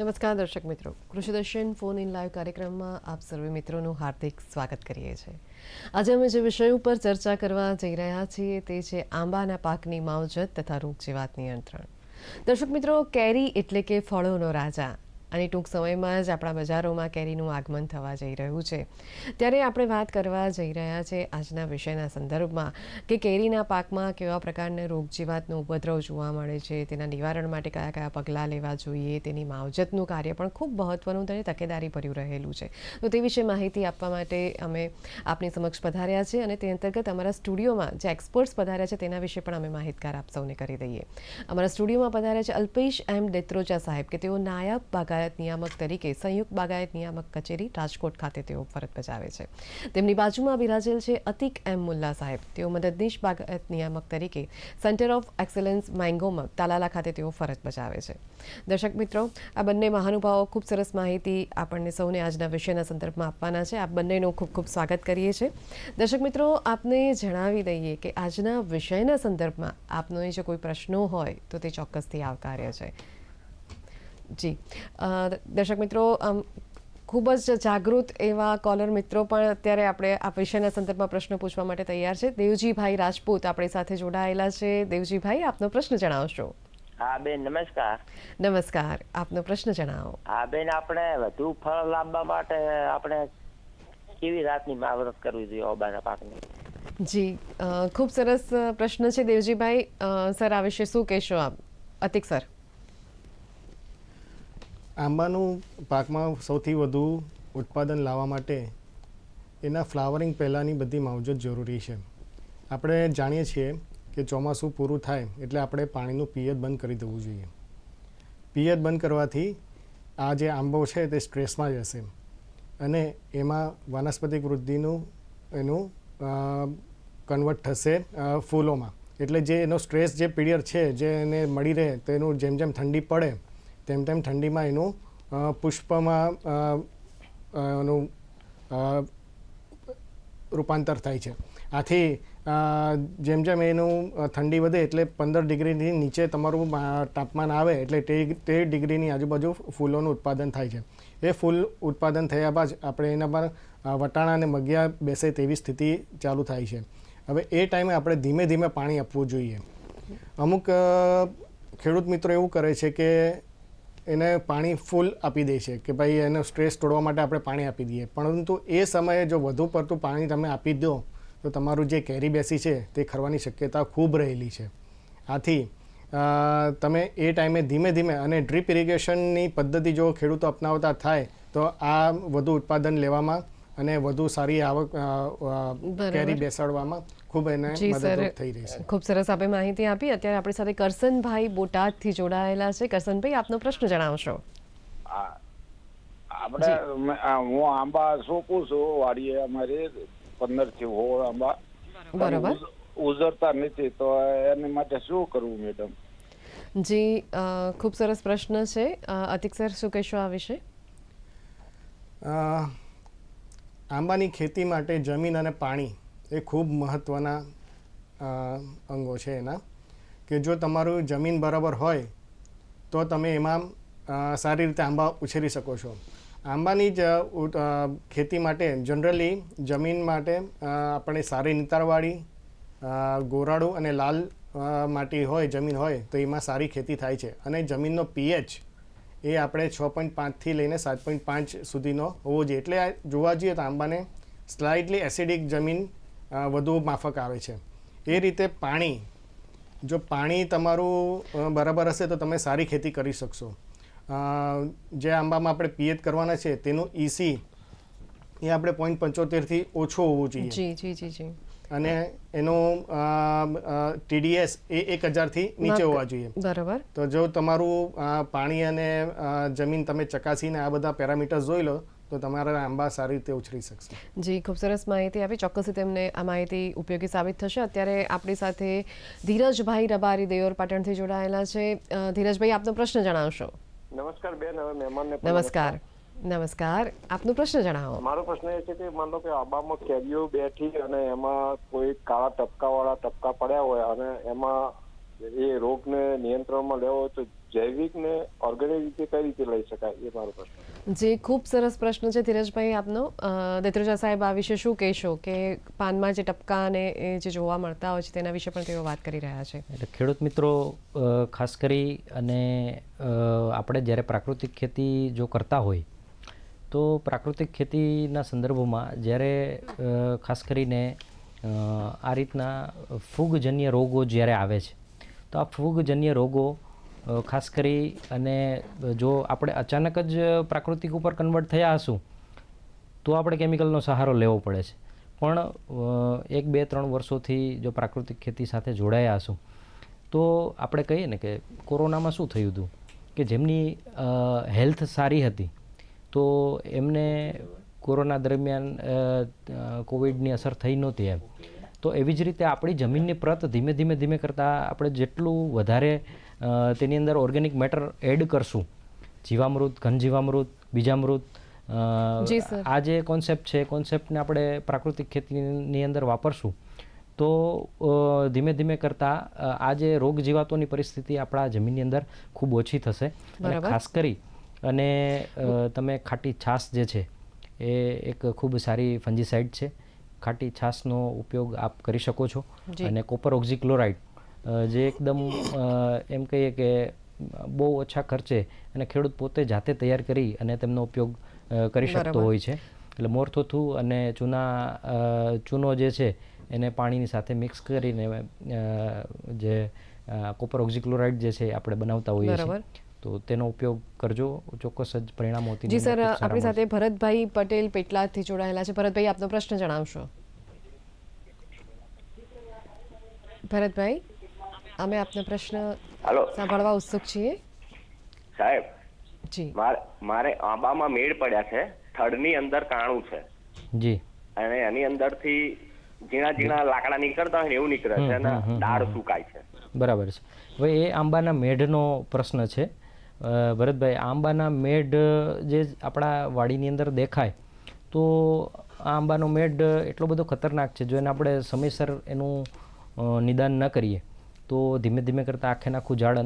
નમસ્કાર દર્શક મિત્રો, કૃષિ દર્શન ફોન ઇન લાઈવ કાર્યક્રમમાં આપ સર્વે મિત્રોનું હાર્દિક સ્વાગત કરીએ છીએ। આજે અમે જે વિષય ઉપર ચર્ચા કરવા જઈ રહ્યા છીએ તે છે આંબાના પાકની માવજત તથા રોગ જીવાત નિયંત્રણ। દર્શક મિત્રો, કેરી એટલે કે ફળોનો રાજા અને ટૂંક સમયમાં જ આપણા બજારોમાં કેરીનું આગમન થવા જઈ રહ્યું છે। ત્યારે આપણે વાત કરવા જઈ રહ્યા છે આજના વિષયના સંદર્ભમાં કે કેરીના પાકમાં કેવા પ્રકારના રોગ જીવાતનો ઉપદ્રવ જોવા મળે છે, તેના નિવારણ માટે કયા કયા પગલાં લેવા જોઈએ, તેની માવજતનું કાર્ય પણ ખૂબ મહત્ત્વનું અને તકેદારીભર્યું રહેલું છે। તો તે વિશે માહિતી આપવા માટે અમે આપની સમક્ષ પધાર્યા છે અને તે અંતર્ગત અમારા સ્ટુડિયોમાં જે એક્સપર્ટ્સ પધાર્યા છે તેના વિશે પણ અમે માહિતગાર આપ સૌને કરી દઈએ। અમારા સ્ટુડિયોમાં પધાર્યા છે અલ્પેશ એમ દેત્રોજા સાહેબ કે તેઓ નાયબ બાગાયત નિયામક તરીકે સંયુક્ત બાગાયત નિયામક કચેરી રાજકોટ ખાતે તેઓ ફરજ બજાવે છે। તેમની બાજુમાં બિરાજેલ છે અતિક એમ મુલ્લા સાહેબ, તેઓ મદદનીશ બાગાયત નિયામક તરીકે સેન્ટર ઓફ એક્સેલન્સ મેંગોમગ તાલાલા ખાતે તેઓ ફરજ બજાવે છે। દર્શક મિત્રો, આ બંને મહાનુભાવો ખૂબ સરસ માહિતી આપણને સૌને આજના વિષયના સંદર્ભમાં આપવાના છે। આપ બંનેનું ખૂબ ખૂબ સ્વાગત કરીએ છીએ। દર્શક મિત્રો, આપને જણાવી દઈએ કે આજના વિષયના સંદર્ભમાં આપનો જો કોઈ પ્રશ્નો હોય તો તે ચોક્કસથી આવકાર્ય છે। જી દર્શક મિત્રો, ખૂબ જ જાગૃત એવા કોલર મિત્રો પણ અત્યારે આપણે આ વિષયના સંદર્ભમાં પ્રશ્નો પૂછવા માટે તૈયાર છે। દેવજીભાઈ રાજપૂત આપણી સાથે જોડાયેલા છે। દેવજીભાઈ, આપનો પ્રશ્ન જણાવશો? હા બેન, નમસ્કાર। નમસ્કાર, આપનો પ્રશ્ન જણાવો। હા બેન, આપણે વધુ ફળ લાવવા માટે આપણે કેવી જાતની માવજત કરવી જોઈએ આંબાના પાકની? જી, ખૂબ સરસ પ્રશ્ન છે દેવજીભાઈ। સર, આ વિશે શું કહેશો આપ? અતિક સર। આંબાનું પાકમાં સૌથી વધુ ઉત્પાદન લાવવા માટે એના ફ્લાવરિંગ પહેલાંની બધી માવજત જરૂરી છે। આપણે જાણીએ છીએ કે ચોમાસું પૂરું થાય એટલે આપણે પાણીનું પિયત બંધ કરી દેવું જોઈએ। પિયત બંધ કરવાથી આ જે આંબો છે તે સ્ટ્રેસમાં જશે અને એમાં વાનસ્પતિક વૃદ્ધિનું એનું કન્વર્ટ થશે ફૂલોમાં। એટલે જે એનો સ્ટ્રેસ જે પીરિયડ છે જે એને મળી રહે તો એનું જેમ જેમ ઠંડી પડે તેમ તેમ ઠંડીમાં એનું પુષ્પમાં એનું રૂપાંતર થાય છે। આથી જેમ જેમ એનું ઠંડી વધે એટલે 15 ડિગ્રીથી નીચે તમારું તાપમાન આવે એટલે 13 ડિગ્રીની આજુબાજુ ફૂલોનું ઉત્પાદન થાય છે। એ ફૂલ ઉત્પાદન થયા બાદ આપણે એના પર વટાણા અને મગિયા બેસે તેવી સ્થિતિ ચાલુ થાય છે। હવે એ ટાઈમે આપણે ધીમે ધીમે પાણી આપવું જોઈએ। અમુક ખેડૂત મિત્રો એવું કરે છે કે એને પાણી ફૂલ આપી દે છે કે ભાઈ એનો સ્ટ્રેસ તોડવા માટે આપણે પાણી આપી દઈએ, પરંતુ એ સમયે જો વધુ પડતું પાણી તમે આપી દો તો તમારું જે કેરી બેસી છે તે ખરવાની શક્યતા ખૂબ રહેલી છે। આથી તમે એ ટાઈમે ધીમે ધીમે અને ડ્રીપ ઇરિગેશનની પદ્ધતિ જો ખેડૂતો અપનાવતા થાય તો આ વધુ ઉત્પાદન લેવામાં અને વધુ સારી આવક કેરી બેસાડવામાં ખૂબ એને મદદરૂપ થઈ રહી છે। ખૂબ સરસ આપે માહિતી આપી। અત્યારે આપણી સાથે કરસનભાઈ બોટાદથી જોડાયેલા છે। કરસનભાઈ, આપનો પ્રશ્ન જણાવશો? આપણે હું આંબા સોંપું છું વાડીએ, અમારે 15 થી 16 આંબા બરોબર ઉઝરતા નથી, તો એની માટે શું કરવું મેડમ? જી, ખૂબ સરસ પ્રશ્ન છે। અતિક સર, શું કહેશો આ વિશે? આંબાની ખેતી માટે જમીન અને પાણી એ ખૂબ મહત્ત્વના અંગો છે એના, કે જો તમારું જમીન બરાબર હોય તો તમે એમાં સારી રીતે આંબા ઉછેરી શકો છો। આંબાની જ ખેતી માટે જનરલી જમીન માટે આપણે સારી નિતારવાળી ગોરાડું અને લાલ માટી હોય, જમીન હોય તો એમાં સારી ખેતી થાય છે। અને જમીનનો પીએચ એ આપણે 6.5 થી લઈને 7.5 સુધીનો હોવો જોઈએ। એટલે જોવા જઈએ તો આંબાને સ્લાઇટલી એસિડિક જમીન વધુ માફક આવે છે। એ રીતે પાણી, જો પાણી તમારું બરાબર હશે તો તમે સારી ખેતી કરી શકશો। જે આંબામાં આપણે પિયત કરવાના છે તેનું EC એ આપણે 0.75 થી ઓછું હોવું જોઈએ। જી જી જી જી। અને એનું TDS એ 1000 થી નીચે હોવા જોઈએ। બરાબર। તો જો તમારું પાણી અને જમીન તમે ચકાસીને આ બધા પેરામીટર્સ જોઈ લો તો તમારા આંબા સારી રીતે ઉછરી શકશે। જી, ખૂબ સરસ માહિતી આપી। ચોક્કસથી તેમને આ માહિતી ઉપયોગી સાબિત થશે। અત્યારે આપણી સાથે ધીરજભાઈ રબારી દેયોર પાટણથી જોડાયેલા છે। ધીરજભાઈ, આપનો પ્રશ્ન જણાવશો? નમસ્કાર બેન, હવે મહેમાનને નમસ્કાર। નમસ્કાર, આપનો પ્રશ્ન જણાવો। મારો પ્રશ્ન એ છે કે માન લો કે આંબામાં કેરીઓ બેઠી અને એમાં કોઈ કાળા ટપકાવાળા ટપકા પડ્યા હોય અને એમાં એ રોગને નિયંત્રણમાં લેવો હોય તો જૈવિક ને ઓર્ગેનિક રીતે કઈ રીતે લઈ શકાય એ મારો પ્રશ્ન. જે ખૂબ સરસ પ્રશ્ન છે ધીરજભાઈ આપનો. દેત્રુજા સાહેબ આ વિશે શું કહેશો કે પાનમાં જે ટપકા અને એ જે જોવા મળતા હોય છે તેના વિશે પણ તેઓ વાત કરી રહ્યા છે. એટલે ખેડૂત મિત્રો ખાસ કરી અને આપણે જ્યારે પ્રાકૃતિક ખેતી જો કરતા હોય તો પ્રાકૃતિક ખેતીના સંદર્ભમાં જ્યારે ખાસ કરીને આ રીતના ફૂગજન્ય રોગો જ્યારે આવે છે તો આ ફૂગજન્ય રોગો ખાસ કરી અને જો આપણે અચાનક જ પ્રાકૃતિક ઉપર કન્વર્ટ થયા હશું તો આપણે કેમિકલનો સહારો લેવો પડે છે. પણ 1, 2, 3 વર્ષોથી જો પ્રાકૃતિક ખેતી સાથે જોડાયા હશું તો આપણે કહીએ ને કે કોરોનામાં શું થયું હતું કે જેમની હેલ્થ સારી હતી તો એમને કોરોના દરમિયાન કોવિડની અસર થઈ નહોતી એમ. તો એવી જ રીતે આપણી જમીનની પ્રત ધીમે ધીમે કરતાં આપણે જેટલું વધારે તેની અંદર ઓર્ગેનિક મેટર એડ કરશું, જીવામૃત, ઘનજીવામૃત, બીજામૃત, આ જે કોન્સેપ્ટ છે કોન્સેપ્ટને આપણે પ્રાકૃતિક ખેતીની અંદર વાપરશું તો ધીમે કરતાં આ જે રોગ જીવાતોની પરિસ્થિતિ આપણા જમીનની અંદર ખૂબ ઓછી થશે. અને ખાસ કરી અને તમે ખાટી છાશ જે છે એ એક ખૂબ સારી ફંજીસાઇડ છે. ખાટી છાશનો ઉપયોગ આપ કરી શકો છો. અને કોપર ઓક્ઝીક્લોરાઇડ જે એકદમ એમ કહીએ કે બહુ ઓછા ખર્ચે અને ખેડૂત પોતે જાતે તૈયાર કરી અને તેમનો ઉપયોગ કરી શકતો હોય છે. એટલે મોરથોથું અને ચૂનો જે છે એને પાણીની સાથે મિક્સ કરીને જે કોપર ઓક્ઝીક્લોરાઇડ જે છે આપણે બનાવતા હોઈએ છીએ તો તેનો ઉપયોગ કરજો, ચોક્કસ જ પરિણામો. જી સર, આપણી સાથે ભરતભાઈ પટેલ પેટલાદથી જોડાયેલા છે. ભરતભાઈ, આપનો પ્રશ્ન જણાવશો. ભરતભાઈ, અમે આપનો પ્રશ્ન સાંભળવા ઉત્સુક છીએ. સાહેબ જી, મારે આંબામાં મેળ પડ્યા છે, થડની અંદર કાણું છે જી અને એની અંદરથી ઝીણા લાકડા નીકળતા હોય ને એવું નીકળે છે અને દાળ સુકાય છે. બરાબર છે. હવે એ આંબાના મેઢનો પ્રશ્ન છે. ભરતભાઈ, આંબાના મેઢ જે આપણા વાડીની અંદર દેખાય તો આ આંબાનો મેઢ એટલો બધો ખતરનાક છે. જો એને આપણે સમયસર એનું નિદાન ન કરીએ તો ધીમે કરતાં આખું ઝાડ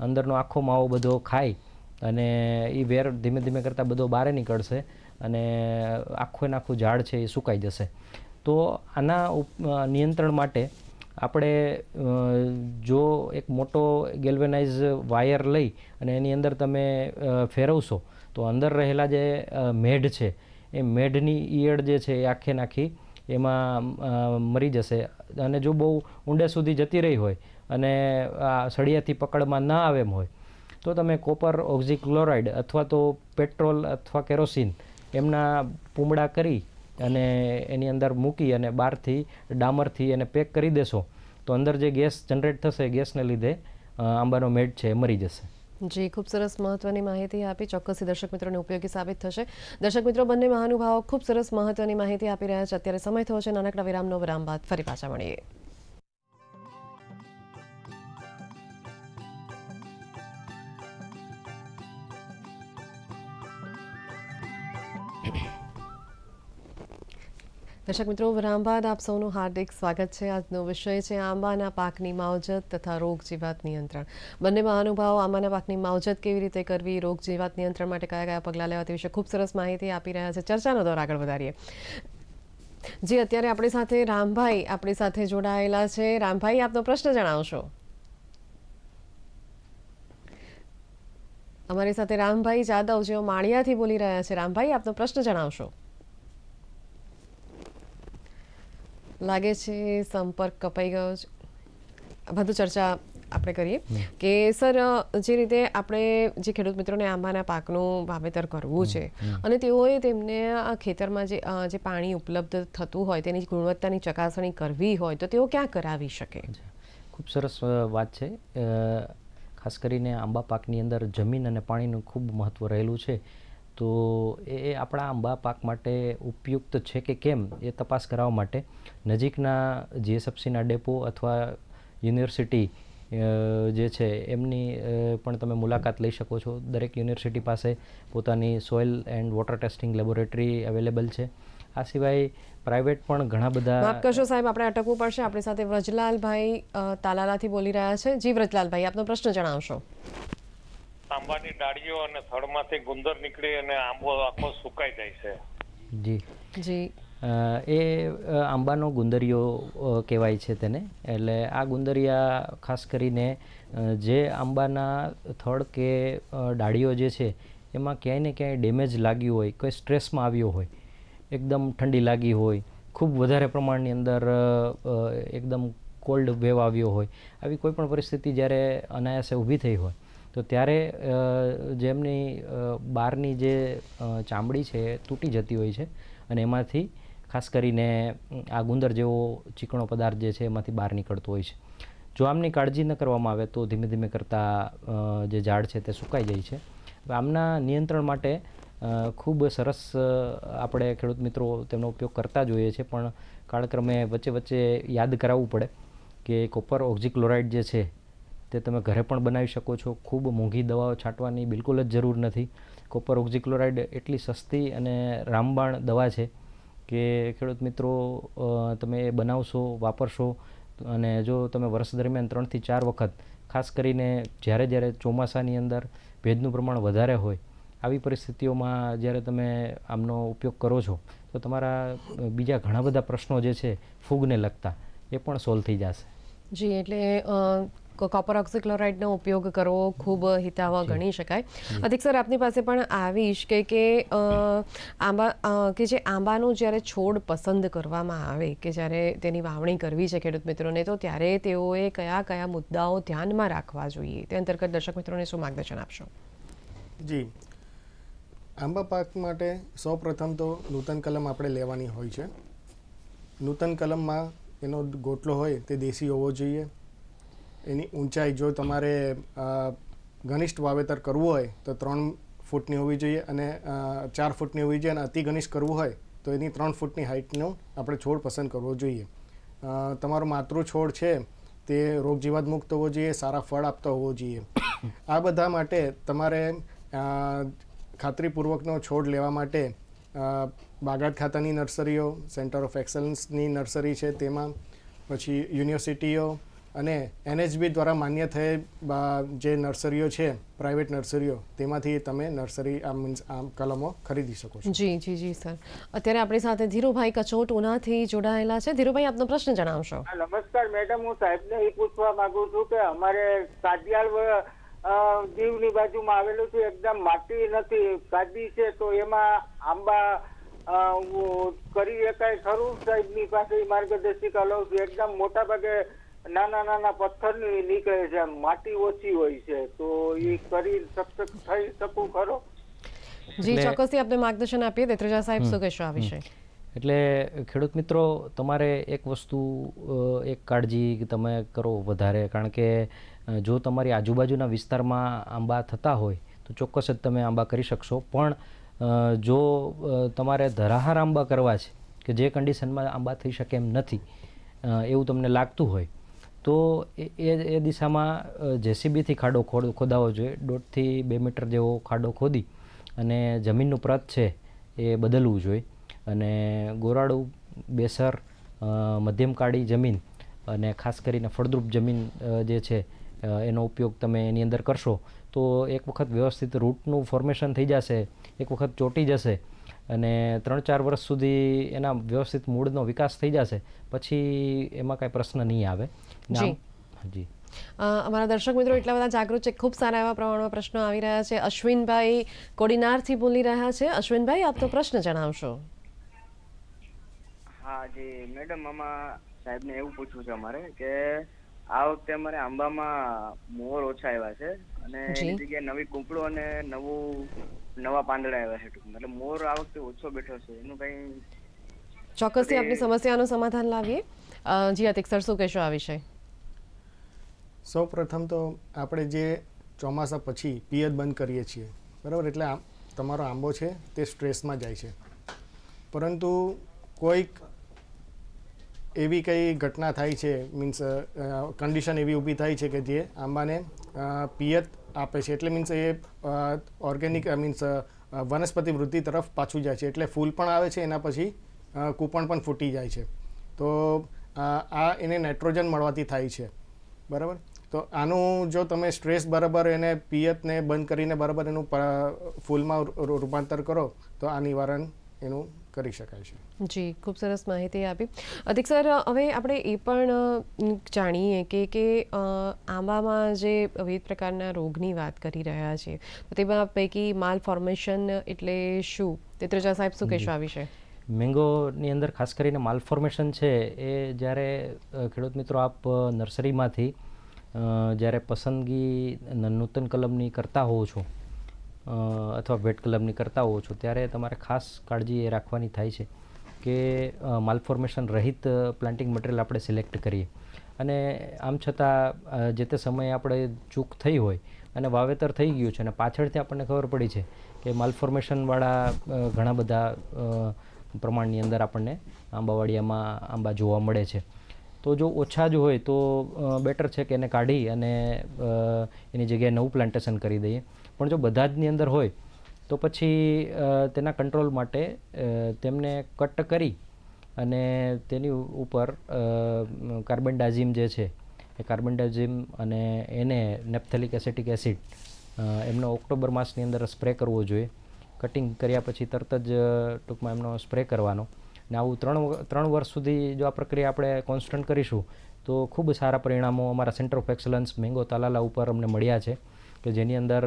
અંદરનો આખો માવો બધો ખાય અને એ વેર ધીમે કરતાં બધો બહાર નીકળશે અને આખું ઝાડ છે એ સુકાઈ જશે. તો આના નિયંત્રણ માટે આપણે જો એક મોટો ગેલ્વેનાઇઝ વાયર લઈ અને એની અંદર તમે ફેરવશો તો અંદર રહેલા જે મેઢ છે એ મેઢની ઈયળ જે છે એ આખી એમાં મરી જશે. અને જો બહુ ઊંડે સુધી જતી રહી હોય અને સળિયાથી પકડમાં ના આવે એમ હોય તો તમે કોપર ઓક્ઝીક્લોરાઇડ અથવા તો પેટ્રોલ અથવા કેરોસીન એમના પૂમડા કરી અને એની અંદર મૂકી અને બહારથી ડામરથી એને પેક કરી દેશો તો અંદર જે ગેસ જનરેટ થશે ગેસને લીધે આંબાનો મેઢ છે એ મરી જશે. જી, ખૂબ સરસ મહત્વની માહિતી આપી. ચોક્કસથી દર્શક મિત્રોને ઉપયોગી સાબિત થશે. દર્શક મિત્રો, બંને મહાનુભાવો ખૂબ સરસ મહત્વની માહિતી આપી રહ્યા છે. અત્યારે સમય થયો છે નાનકડા વિરામ બાદ ફરી પાછા મળીએ. દર્શક મિત્રો, વિરામ બાદ આપ સૌનું હાર્દિક સ્વાગત છે. આજનો વિષય છે આંબાના પાકની માવજત તથા રોગ જીવાત નિયંત્રણ. બંને મહાનુભાવો આંબાના પાકની માવજત કેવી રીતે કરવી, રોગ જીવાત નિયંત્રણ માટે કયા પગલાં લેવા તે વિશે ખૂબ સરસ માહિતી આપી રહ્યા છે. ચર્ચાનો દોર આગળ વધારીએ. જી, અત્યારે આપણી સાથે રામભાઈ આપણી સાથે જોડાયેલા છે. રામભાઈ, આપનો પ્રશ્ન જણાવશો. અમારી સાથે રામભાઈ જાદવ જેઓ માળિયાથી બોલી રહ્યા છે. રામભાઈ, આપનો પ્રશ્ન જણાવશો. લાગે છે સંપર્ક કપાઈ ગયો છે. વધુ ચર્ચા આપણે કરીએ કે સર, જે રીતે આપણે જે ખેડૂત મિત્રોને આંબાના પાકનું વાવેતર કરવું છે અને તેઓએ તેમને આ ખેતરમાં જે પાણી ઉપલબ્ધ થતું હોય તેની ગુણવત્તાની ચકાસણી કરવી હોય તો તેઓ ક્યાં કરાવી શકે? ખૂબ સરસ વાત છે. ખાસ કરીને આંબા પાકની અંદર જમીન અને પાણીનું ખૂબ મહત્ત્વ રહેલું છે. તો એ આપણા આંબા પાક માટે ઉપયુક્ત છે કે કેમ એ તપાસ કરાવવા માટે નજીકના જીએસએફસીના ડેપો અથવા યુનિવર્સિટી જે છે એમની પણ તમે મુલાકાત લઈ શકો છો. દરેક યુનિવર્સિટી પાસે પોતાની soil and water testing laboratory available છે. આ સિવાય પ્રાઇવેટ પણ ઘણા બધા. માફ કરશો સાહેબ, આપણે અટકવું પડશે. આપણી સાથે વ્રજલાલભાઈ તાલાલાથી બોલી રહ્યા છે. જી વ્રજલાલભાઈ, આપનો પ્રશ્ન જણાવશો. આંબાની ડાળીઓ અને થડમાંથી ગુંદર નીકળી અને આંબો આખો સુકાઈ જાય છે. જી જી એ આંબાનો ગુંદરિયો કહેવાય છે તેને. એટલે આ ગુંદરિયા ખાસ કરીને જે આંબાના થડ કે ડાળીઓ જે છે એમાં ક્યાંય ને ક્યાંય ડેમેજ લાગ્યું હોય, કોઈ સ્ટ્રેસમાં આવ્યો હોય, એકદમ ઠંડી લાગી હોય, ખૂબ વધારે પ્રમાણની અંદર એકદમ કોલ્ડ વેવ આવ્યો હોય, આવી કોઈ પણ પરિસ્થિતિ જ્યારે અનાયાસે ઊભી થઈ હોય તો ત્યારે જેમની બહારની જે ચામડી છે એ તૂટી જતી હોય છે અને એમાંથી ખાસ કરીને આ ગુંદર જેવો ચીકણો પદાર્થ જે છે એમાંથી બહાર નીકળતો હોય છે. જો આમની કાળજી ન કરવામાં આવે તો ધીમે ધીમે કરતાં જે ઝાડ છે તે સુકાઈ જાય છે. આમના નિયંત્રણ માટે ખૂબ સરસ આપણે ખેડૂત મિત્રો તેનો ઉપયોગ કરતા જોઈએ છે, પણ કાળક્રમે વચ્ચે વચ્ચે યાદ કરાવવું પડે કે કોપર ઓક્ઝીક્લોરાઇડ જે છે તે તમે ઘરે પણ બનાવી શકો છો. ખૂબ મોંઘી દવાઓ છાંટવાની બિલકુલ જ જરૂર નથી. કોપર ઓક્ઝીક્લોરાઇડ એટલી સસ્તી અને રામબાણ દવા છે કે ખેડૂત મિત્રો તમે એ બનાવશો, વાપરશો અને જો તમે વર્ષ દરમિયાન 3 થી 4 વખત, ખાસ કરીને જ્યારે ચોમાસાની અંદર ભેજનું પ્રમાણ વધારે હોય આવી પરિસ્થિતિઓમાં જ્યારે તમે આમનો ઉપયોગ કરો છો તો તમારા બીજા ઘણા બધા પ્રશ્નો જે છે ફૂગને લગતા એ પણ સોલ્વ થઈ જશે. જી એટલે કોપર ઓક્સીક્લોરાઇડનો ઉપયોગ કરવો ખૂબ હિતાવહ ગણી શકાય. અધિક સર, આપની પાસે પણ આવીશ કે આંબા કે જે આંબાનો જ્યારે છોડ પસંદ કરવામાં આવે કે જ્યારે તેની વાવણી કરવી છે ખેડૂત મિત્રોને, તો ત્યારે તેઓએ કયા કયા મુદ્દાઓ ધ્યાનમાં રાખવા જોઈએ તે અંતર્ગત દર્શક મિત્રોને શું માર્ગદર્શન આપશો? જી, આંબા પાક માટે સૌપ્રથમ તો નૂતન કલમ આપણે લેવાની હોય છે. નૂતન કલમમાં એનો ગોટલો હોય તે દેશી હોવો જોઈએ. એની ઊંચાઈ જો તમારે ઘનિષ્ઠ વાવેતર કરવું હોય તો 3 ફૂટની હોવી જોઈએ અને 4 ફૂટની હોવી જોઈએ, અને અતિ ઘનિષ્ઠ કરવું હોય તો એની 3 ફૂટની હાઇટનો આપણે છોડ પસંદ કરવો જોઈએ. તમારો માતૃ છોડ છે તે રોગજીવાત મુક્ત હોવો જોઈએ, સારા ફળ આપતો હોવો જોઈએ. આ બધા માટે તમારે ખાતરીપૂર્વકનો છોડ લેવા માટે બાગાયત ખાતાની નર્સરીઓ, સેન્ટર ઓફ એક્સલન્સની નર્સરી છે તેમાં, પછી યુનિવર્સિટીઓ અને NHB દ્વારા માન્ય થયેલ જે નર્સરીઓ છે, પ્રાઇવેટ નર્સરીઓ, તેમાંથી તમે નર્સરી આમ કલમો ખરીદી શકો છો. જી જી જી સર. અત્યારે આપણી સાથે ધીરુભાઈ કચોટ ઉનાથી જોડાયેલા છે. ધીરુભાઈ, આપનો પ્રશ્ન જણાવશો. નમસ્કાર મેડમ, હું સાહેબને એ પૂછવા માંગુ છું કે અમારે કાદિયાળ દીવની બાજુમાં આવેલું છે, એકદમ માટી નથી, કાદી છે, તો એમાં આંબા કરી શકાય ખરું? સાહેબની પાસે માર્ગદર્શિકા લઉં છું. એકદમ મોટા ભાગે નાના નાના પથ્થરની નીકળે છે, માટી ઓછી હોય છે, તો એ કરી થઈ શકું ખરો? જી ચોક્કસથી આપણે માર્ગદર્શન આપીએ. દેત્રેજા સાહેબ, શું કહેશો આ વિશે? એટલે ખેડૂત મિત્રો, તમારે એક વસ્તુ એક કાળજી તમે કરો વધારે, કારણ કે જો તમારી આજુબાજુના વિસ્તારમાં આંબા થતા હોય તો ચોક્કસ જ તમે આંબા કરી શકશો. પણ જો તમારે ધરાહાર આંબા કરવા છે કે જે કન્ડિશનમાં આંબા થઈ શકે એમ નથી એવું તમને લાગતું હોય તો એ દિશામાં JCBથી ખાડો ખોદાવો જોઈએ. 1.5 થી 2 મીટર જેવો ખાડો ખોદી અને જમીનનું પ્રત છે એ બદલવું જોઈએ. અને ગોરાળું, બેસર, મધ્યમ કાળી જમીન અને ખાસ કરીને ફળદ્રુપ જમીન જે છે એનો ઉપયોગ તમે એની અંદર કરશો તો એક વખત વ્યવસ્થિત રૂટનું ફોર્મેશન થઈ જશે, એક વખત ચોંટી જશે અને 3-4 વર્ષ સુધી એના વ્યવસ્થિત મૂળનો વિકાસ થઈ જશે, પછી એમાં કાંઈ પ્રશ્ન નહીં આવે. જી, અમારા દર્શક મિત્રો એટલા બધા જાગૃત છે, ખૂબ સારા એવા પ્રમાણમાં પ્રશ્નો આવી રહ્યા છે. અશ્વિનભાઈ કોડીનારથી બોલી રહ્યા છે. અશ્વિનભાઈ, આપ તો પ્રશ્ન જણાવશો. હા જી મેડમ, આમાં સાહેબને એવું પૂછવું છે અમારે કે આ વખતે અમારે આંબામાં મોર ઓછા આવ્યા છે અને એની જગ્યાએ નવી કૂંપળો અને નવા પાંદડા આવ્યા છે ટૂંકમાં, એટલે મોર આ વખતે ઓછો બેઠો છે, એનું કંઈ ચોક્કસથી આપની સમસ્યાનું સમાધાન લાવીએ. જી અતિક સર, શું કહેશો આ વિષય? સૌ પ્રથમ તો આપણે જે ચોમાસા પછી પિયત બંધ કરીએ છીએ, બરાબર, એટલે તમારો આંબો છે તે સ્ટ્રેસમાં જાય છે. પરંતુ કોઈક એવી કંઈ ઘટના થાય છે, મીન્સ કન્ડિશન એવી ઊભી થાય છે કે જે આંબાને પિયત આપે છે, એટલે મીન્સ એ ઓર્ગેનિક મીન્સ વનસ્પતિ વૃદ્ધિ તરફ પાછું જાય છે, એટલે ફૂલ પણ આવે છે, એના પછી કૂપણ પણ ફૂટી જાય છે. તો આ એને નાઇટ્રોજન મળવાથી થાય છે, બરાબર. તો આનું જો તમે સ્ટ્રેસ બરાબર એને પિયતને બંધ કરીને બરાબર એનું ફૂલમાં રૂપાંતર કરો તો આ નિવારણ એનું કરી શકાય છે. જી, ખૂબ સરસ માહિતી આપી. અધિક સર, હવે આપણે એ પણ જાણીએ કે આંબામાં જે વિવિધ પ્રકારના રોગની વાત કરી રહ્યા છીએ, તો તેમાં પૈકી માલ ફોર્મેશન એટલે શું? તેત્રેજા સાહેબ શું કહેશો આ વિશે? મેંગોની અંદર ખાસ કરીને માલ ફોર્મેશન છે એ જ્યારે ખેડૂત મિત્રો આપ નર્સરીમાંથી જ્યારે પસંદગી નૂતન કલમની કરતા હોવ છો અથવા વેટ કલમની કરતા હોવ છો, ત્યારે તમારે ખાસ કાળજી એ રાખવાની થાય છે કે માલફોર્મેશન રહિત પ્લાન્ટિંગ મટીરિયલ આપણે સિલેક્ટ કરીએ. અને આમ છતાં જે તે સમયે આપણે ચૂક થઈ હોય અને વાવેતર થઈ ગયું છે અને પાછળથી આપણને ખબર પડી છે કે માલફોર્મેશનવાળા ઘણા બધા પ્રમાણની અંદર આપણને આંબાવાડિયામાં આંબા જોવા મળે છે. તો જો ઓછા જ હોય તો બેટર છે કે એને કાઢી અને એની જગ્યાએ નવું પ્લાન્ટેશન કરી દઈએ. પણ જો બધા જની અંદર હોય તો પછી તેના કંટ્રોલ માટે તેમને કટ કરી અને તેની ઉપર કાર્બેન્ડાઝિમ જે છે એ કાર્બેન્ડાઝિમ અને એને નેપ્થેલિક એસિટિક એસિડ એમનો ઓક્ટોબર માસની અંદર સ્પ્રે કરવો જોઈએ. કટિંગ કર્યા પછી તરત જ ટૂંકમાં એમનો સ્પ્રે કરવાનો. ને આવું 3 વર્ષ સુધી જો આ પ્રક્રિયા આપણે કોન્સ્ટન્ટ કરીશું તો ખૂબ સારા પરિણામો અમારા centre of excellence mango Talala ઉપર અમને મળ્યા છે કે જેની અંદર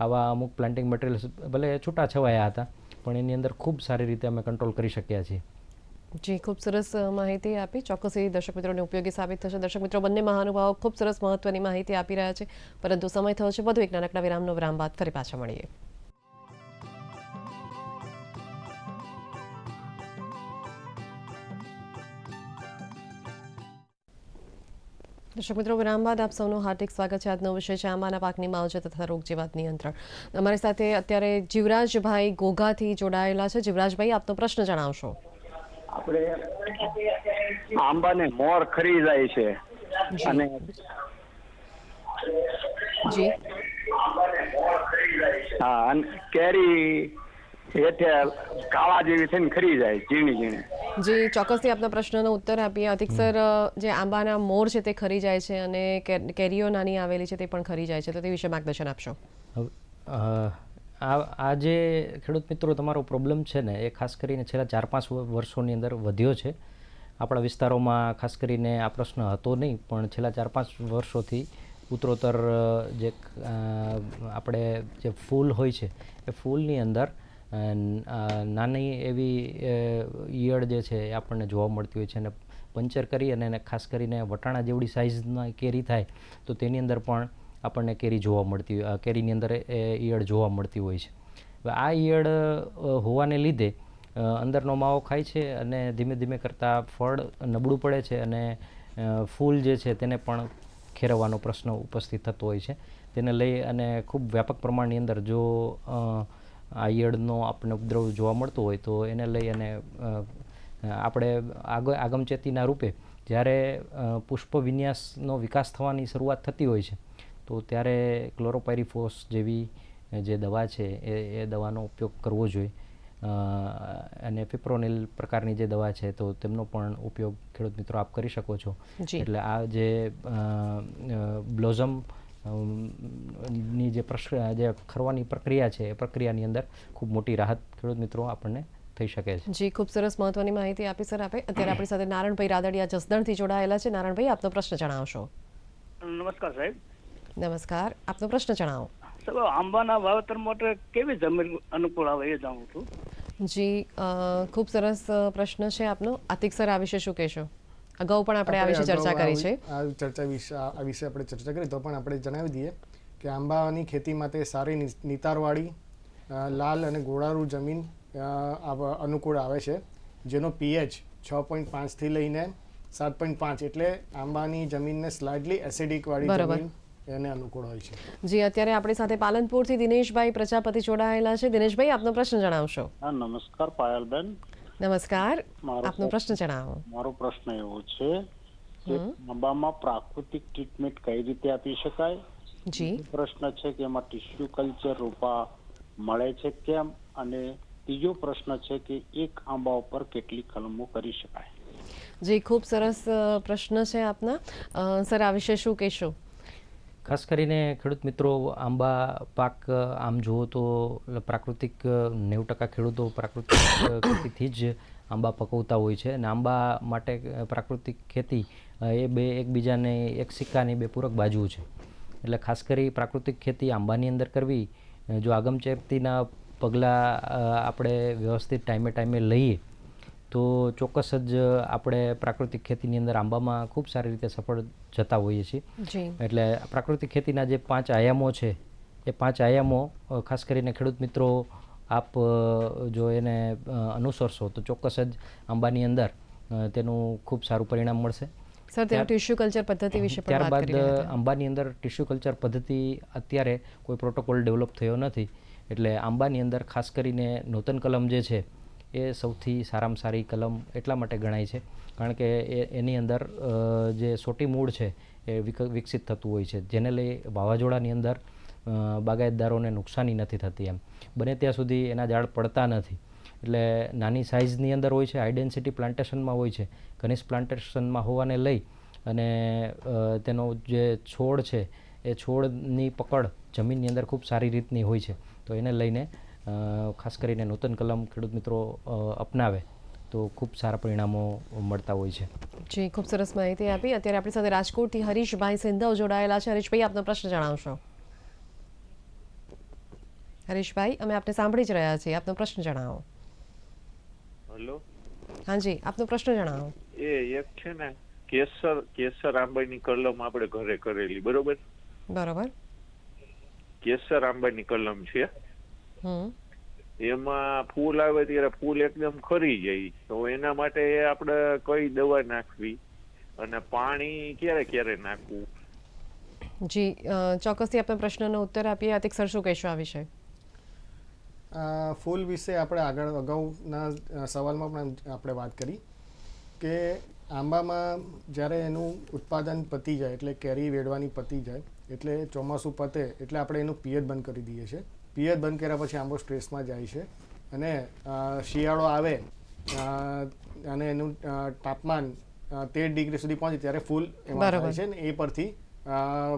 આવા અમુક પ્લાન્ટિંગ મટીરિયલ્સ ભલે છૂટા છવાયા હતા પણ એની અંદર ખૂબ સારી રીતે અમે કંટ્રોલ કરી શક્યા છીએ. જી, ખૂબ સરસ માહિતી આપી. ચોક્કસ એ દર્શક મિત્રોને ઉપયોગી સાબિત થશે. દર્શક મિત્રો, બંને મહાનુભાવો ખૂબ સરસ મહત્વની માહિતી આપી રહ્યા છે, પરંતુ સમય થયો છે વધુ એક નાનકડા વિરામ બાદ ફરી પાછા મળીએ. દર્શક મિત્રો, વિરામ બાદ આપ સૌનું હાર્દિક સ્વાગત છે. આજનો વિષય છે આંબાના પાકની માવજત તથા રોગ જીવાત નિયંત્રણ. અમારી સાથે અત્યારે જીવરાજભાઈ ઘોઘાથી જોડાયેલા છે. જીવરાજભાઈ, આપનો પ્રશ્ન જણાવશો. આપણે આંબાને મોર ખરી જાય છે અને જી હા, અને કેરી હેઠે કાળા જેવી થઈને ખરી જાય ઝીણી ઝીણી. જી, ચોક્કસથી આપના પ્રશ્નનો ઉત્તર આપીએ. અધિક સર, જે આંબાના મોર છે તે ખરી જાય છે અને કેરીઓ નાની આવેલી છે તે પણ ખરી જાય છે, તો તે વિશે માર્ગદર્શન આપશો. આ જે ખેડૂત મિત્રો તમારો પ્રોબ્લેમ છે ને એ ખાસ કરીને છેલ્લા 4-5 વર્ષોની અંદર વધ્યો છે. આપણા વિસ્તારોમાં ખાસ કરીને આ પ્રશ્ન હતો નહીં, પણ છેલ્લા 4-5 વર્ષોથી ઉત્તરોત્તર જે આપણે જે ફૂલ હોય છે એ ફૂલની અંદર નાની એવી ઈયળ જે છે એ આપણને જોવા મળતી હોય છે. અને પંચર કરી અને એને ખાસ કરીને વટાણા જેવડી સાઇઝના કેરી થાય તો તેની અંદર પણ આપણને કેરી જોવા મળતી હોય, કેરીની અંદર એ ઈયળ જોવા મળતી હોય છે. હવે આ ઈયળ હોવાને લીધે અંદરનો માવો ખાય છે અને ધીમે ધીમે કરતાં ફળ નબળું પડે છે અને ફૂલ જે છે તેને પણ ખેરવવાનો પ્રશ્ન ઉપસ્થિત થતો હોય છે. તેને લઈ અને ખૂબ વ્યાપક પ્રમાણની અંદર જો આ ઈયળનો આપણને ઉપદ્રવ જોવા મળતો હોય તો એને લઈ અને આપણે આગમચેતીના રૂપે જ્યારે પુષ્પ વિન્યાસનો વિકાસ થવાની શરૂઆત થતી હોય છે તો ત્યારે ક્લોરોપાયરીફોસ જેવી જે દવા છે એ દવાનો ઉપયોગ કરવો જોઈએ. અને ફિપ્રોનિલ પ્રકારની જે દવા છે તો તેમનો પણ ઉપયોગ ખેડૂત મિત્રો આપ કરી શકો છો. એટલે આ જે બ્લોઝમ ની જે ખરવાની પ્રક્રિયા છે એ પ્રક્રિયાની અંદર ખૂબ મોટી રાહત ખેડૂત મિત્રો આપણને થઈ શકે છે. જી, ખૂબ સરસ મહત્વની માહિતી આપી સર આપે. અત્યારે આપણી સાથે નારણભાઈ રાદડિયા જસદણથી જોડાયેલા છે. નારણભાઈ, આપનો પ્રશ્ન જણાવશો. નમસ્કાર સાહેબ. નમસ્કાર, આપનો પ્રશ્ન જણાવો. સાહેબ, આંબાના વાવેતર માટે કેવી જમીન અનુકૂળ આવે એ જાણું છું. જી, ખૂબ સરસ પ્રશ્ન છે આપનો. આતિક સર, આ વિશે શું કહેશો? અગાઉ પણ આપણે આ વિશે ચર્ચા કરી છે. આ વિશે આપણે ચર્ચા કરી તો પણ આપણે જણાવી દઈએ કે આંબાની ખેતી માટે સારી નિતારવાળી લાલ અને ગોળારું જમીન અનુકૂળ આવે છે, જેનો પીએચ 6.5 થી લઈને 7.5 એટલે આંબાની જમીનને સ્લાઇડલી એસિડિક વાળી જમીન એને અનુકૂળ હોય છે. જી, અત્યારે આપણી સાથે પાલનપુરથી દિનેશભાઈ પ્રજાપતિ જોડાયેલા છે. દિનેશભાઈ, આપનો પ્રશ્ન જણાવશો. નમસ્કાર પાયલબેન. નમસ્કાર, આપનો પ્રશ્ન જણાવો. મારો પ્રશ્ન એવો છે કે આંબામાં પ્રાકૃતિક ટ્રીટમેન્ટ કઈ રીતે આપી શકાય? જી, પ્રશ્ન છે કે એમાં ટિશ્યુ કલ્ચર રૂપા મળે છે કેમ? અને ત્રીજો પ્રશ્ન છે કે એક આંબા ઉપર કેટલી કલમો કરી શકાય? જી, ખૂબ સરસ પ્રશ્ન છે આપના. સર, આ વિશે શું કહેશો? ખાસ કરીને ખેડૂત મિત્રો આંબા પાક આમ જુઓ તો પ્રાકૃતિક 90% ખેડૂતો પ્રાકૃતિક ખેતીથી જ આંબા પકવતા હોય છે અને આંબા માટે પ્રાકૃતિક ખેતી એ બે એકબીજાને એક સિક્કાની બે પૂરક બાજુ છે. એટલે ખાસ કરી પ્રાકૃતિક ખેતી આંબાની અંદર કરવી જો આગમચેતીના પગલાં આપણે વ્યવસ્થિત ટાઈમે લઈએ તો ચોક્કસ જ આપણે પ્રાકૃતિક ખેતીની અંદર આંબામાં ખૂબ સારી રીતે સફળ જતા હોઈએ છીએ. એટલે પ્રાકૃતિક ખેતીના જે 5 આયામો છે એ 5 આયામો ખાસ કરીને ખેડૂત મિત્રો આપ જો એને અનુસરશો તો ચોક્કસ જ આંબાની અંદર તેનું ખૂબ સારું પરિણામ મળશે. સર, તેનો ટિશ્યુ કલ્ચર પદ્ધતિ વિશે પણ વાત કરી રહ્યા હતા. આંબાની અંદર ટિશ્યુ કલ્ચર પદ્ધતિ અત્યારે કોઈ પ્રોટોકોલ ડેવલપ થયો નથી. એટલે આંબાની અંદર ખાસ કરીને નૂતન કલમ જે છે એ સૌથી સારામાં સારી કલમ એટલા માટે ગણાય છે કારણ કે એની અંદર જે સોટી મૂળ છે એ વિકસિત થતું હોય છે, જેને લઈ વાવાઝોડાની અંદર બાગાયતદારોને નુકસાની નથી થતી. એમ બને ત્યાં સુધી એના ઝાડ પડતા નથી. એટલે નાની સાઇઝની અંદર હોય છે, હાઈ ડેન્સિટી પ્લાન્ટેશનમાં હોય છે, ઘનિષ્ઠ પ્લાન્ટેશનમાં હોવાને લઈ અને તેનો જે છોડ છે એ છોડની પકડ જમીનની અંદર ખૂબ સારી રીતની હોય છે. તો એને લઈને ખાસ કરીને નૂતન કલમ ખેડૂત મિત્રો અપનાવે તો ખૂબ સારા પરિણામો મળતા હોય છે. જી, ખૂબ સરસ માહિતી આપી. અત્યારે આપણી સાથે રાજકોટથી હરીશભાઈ સિંધવ જોડાયેલા છે. હરીશભાઈ, આપનો પ્રશ્ન જણાવશો? હરીશભાઈ, અમે આપને સાંભળી જ રહ્યા છીએ, આપનો પ્રશ્ન જણાવો. હેલો. હાજી, આપનો પ્રશ્ન જણાવો. એ એક છે ને કેસર આંબાની કલમ આપણે ઘરે કરેલી, બરોબર? કેસર આંબાની કલમ છે. એમાં ફૂલ આવે ત્યારે ફૂલ એકદમ ખરી જાય, તો એના માટે આપણે કઈ દવા નાખવી અને પાણી ક્યારે નાખવું? જી, ચોક્કસથી આપના પ્રશ્નનો ઉત્તર આપીએ. અતિક સર, શું કહેશો આ વિશે? ફૂલ વિશે આપણે અગાઉના સવાલમાં પણ આપણે વાત કરી કે આંબામાં જ્યારે એનું ઉત્પાદન પતી જાય એટલે કેરી વેડવાની પતી જાય એટલે ચોમાસું પતે એટલે આપણે એનું પિયત બંધ કરી દઈએ છીએ. પિયત બંધ કર્યા પછી આંબો સ્ટ્રેસમાં જાય છે અને શિયાળો આવે અને એનું તાપમાન 13 ડિગ્રી સુધી પહોંચે ત્યારે ફૂલ એમાં થાય છે ને એ પરથી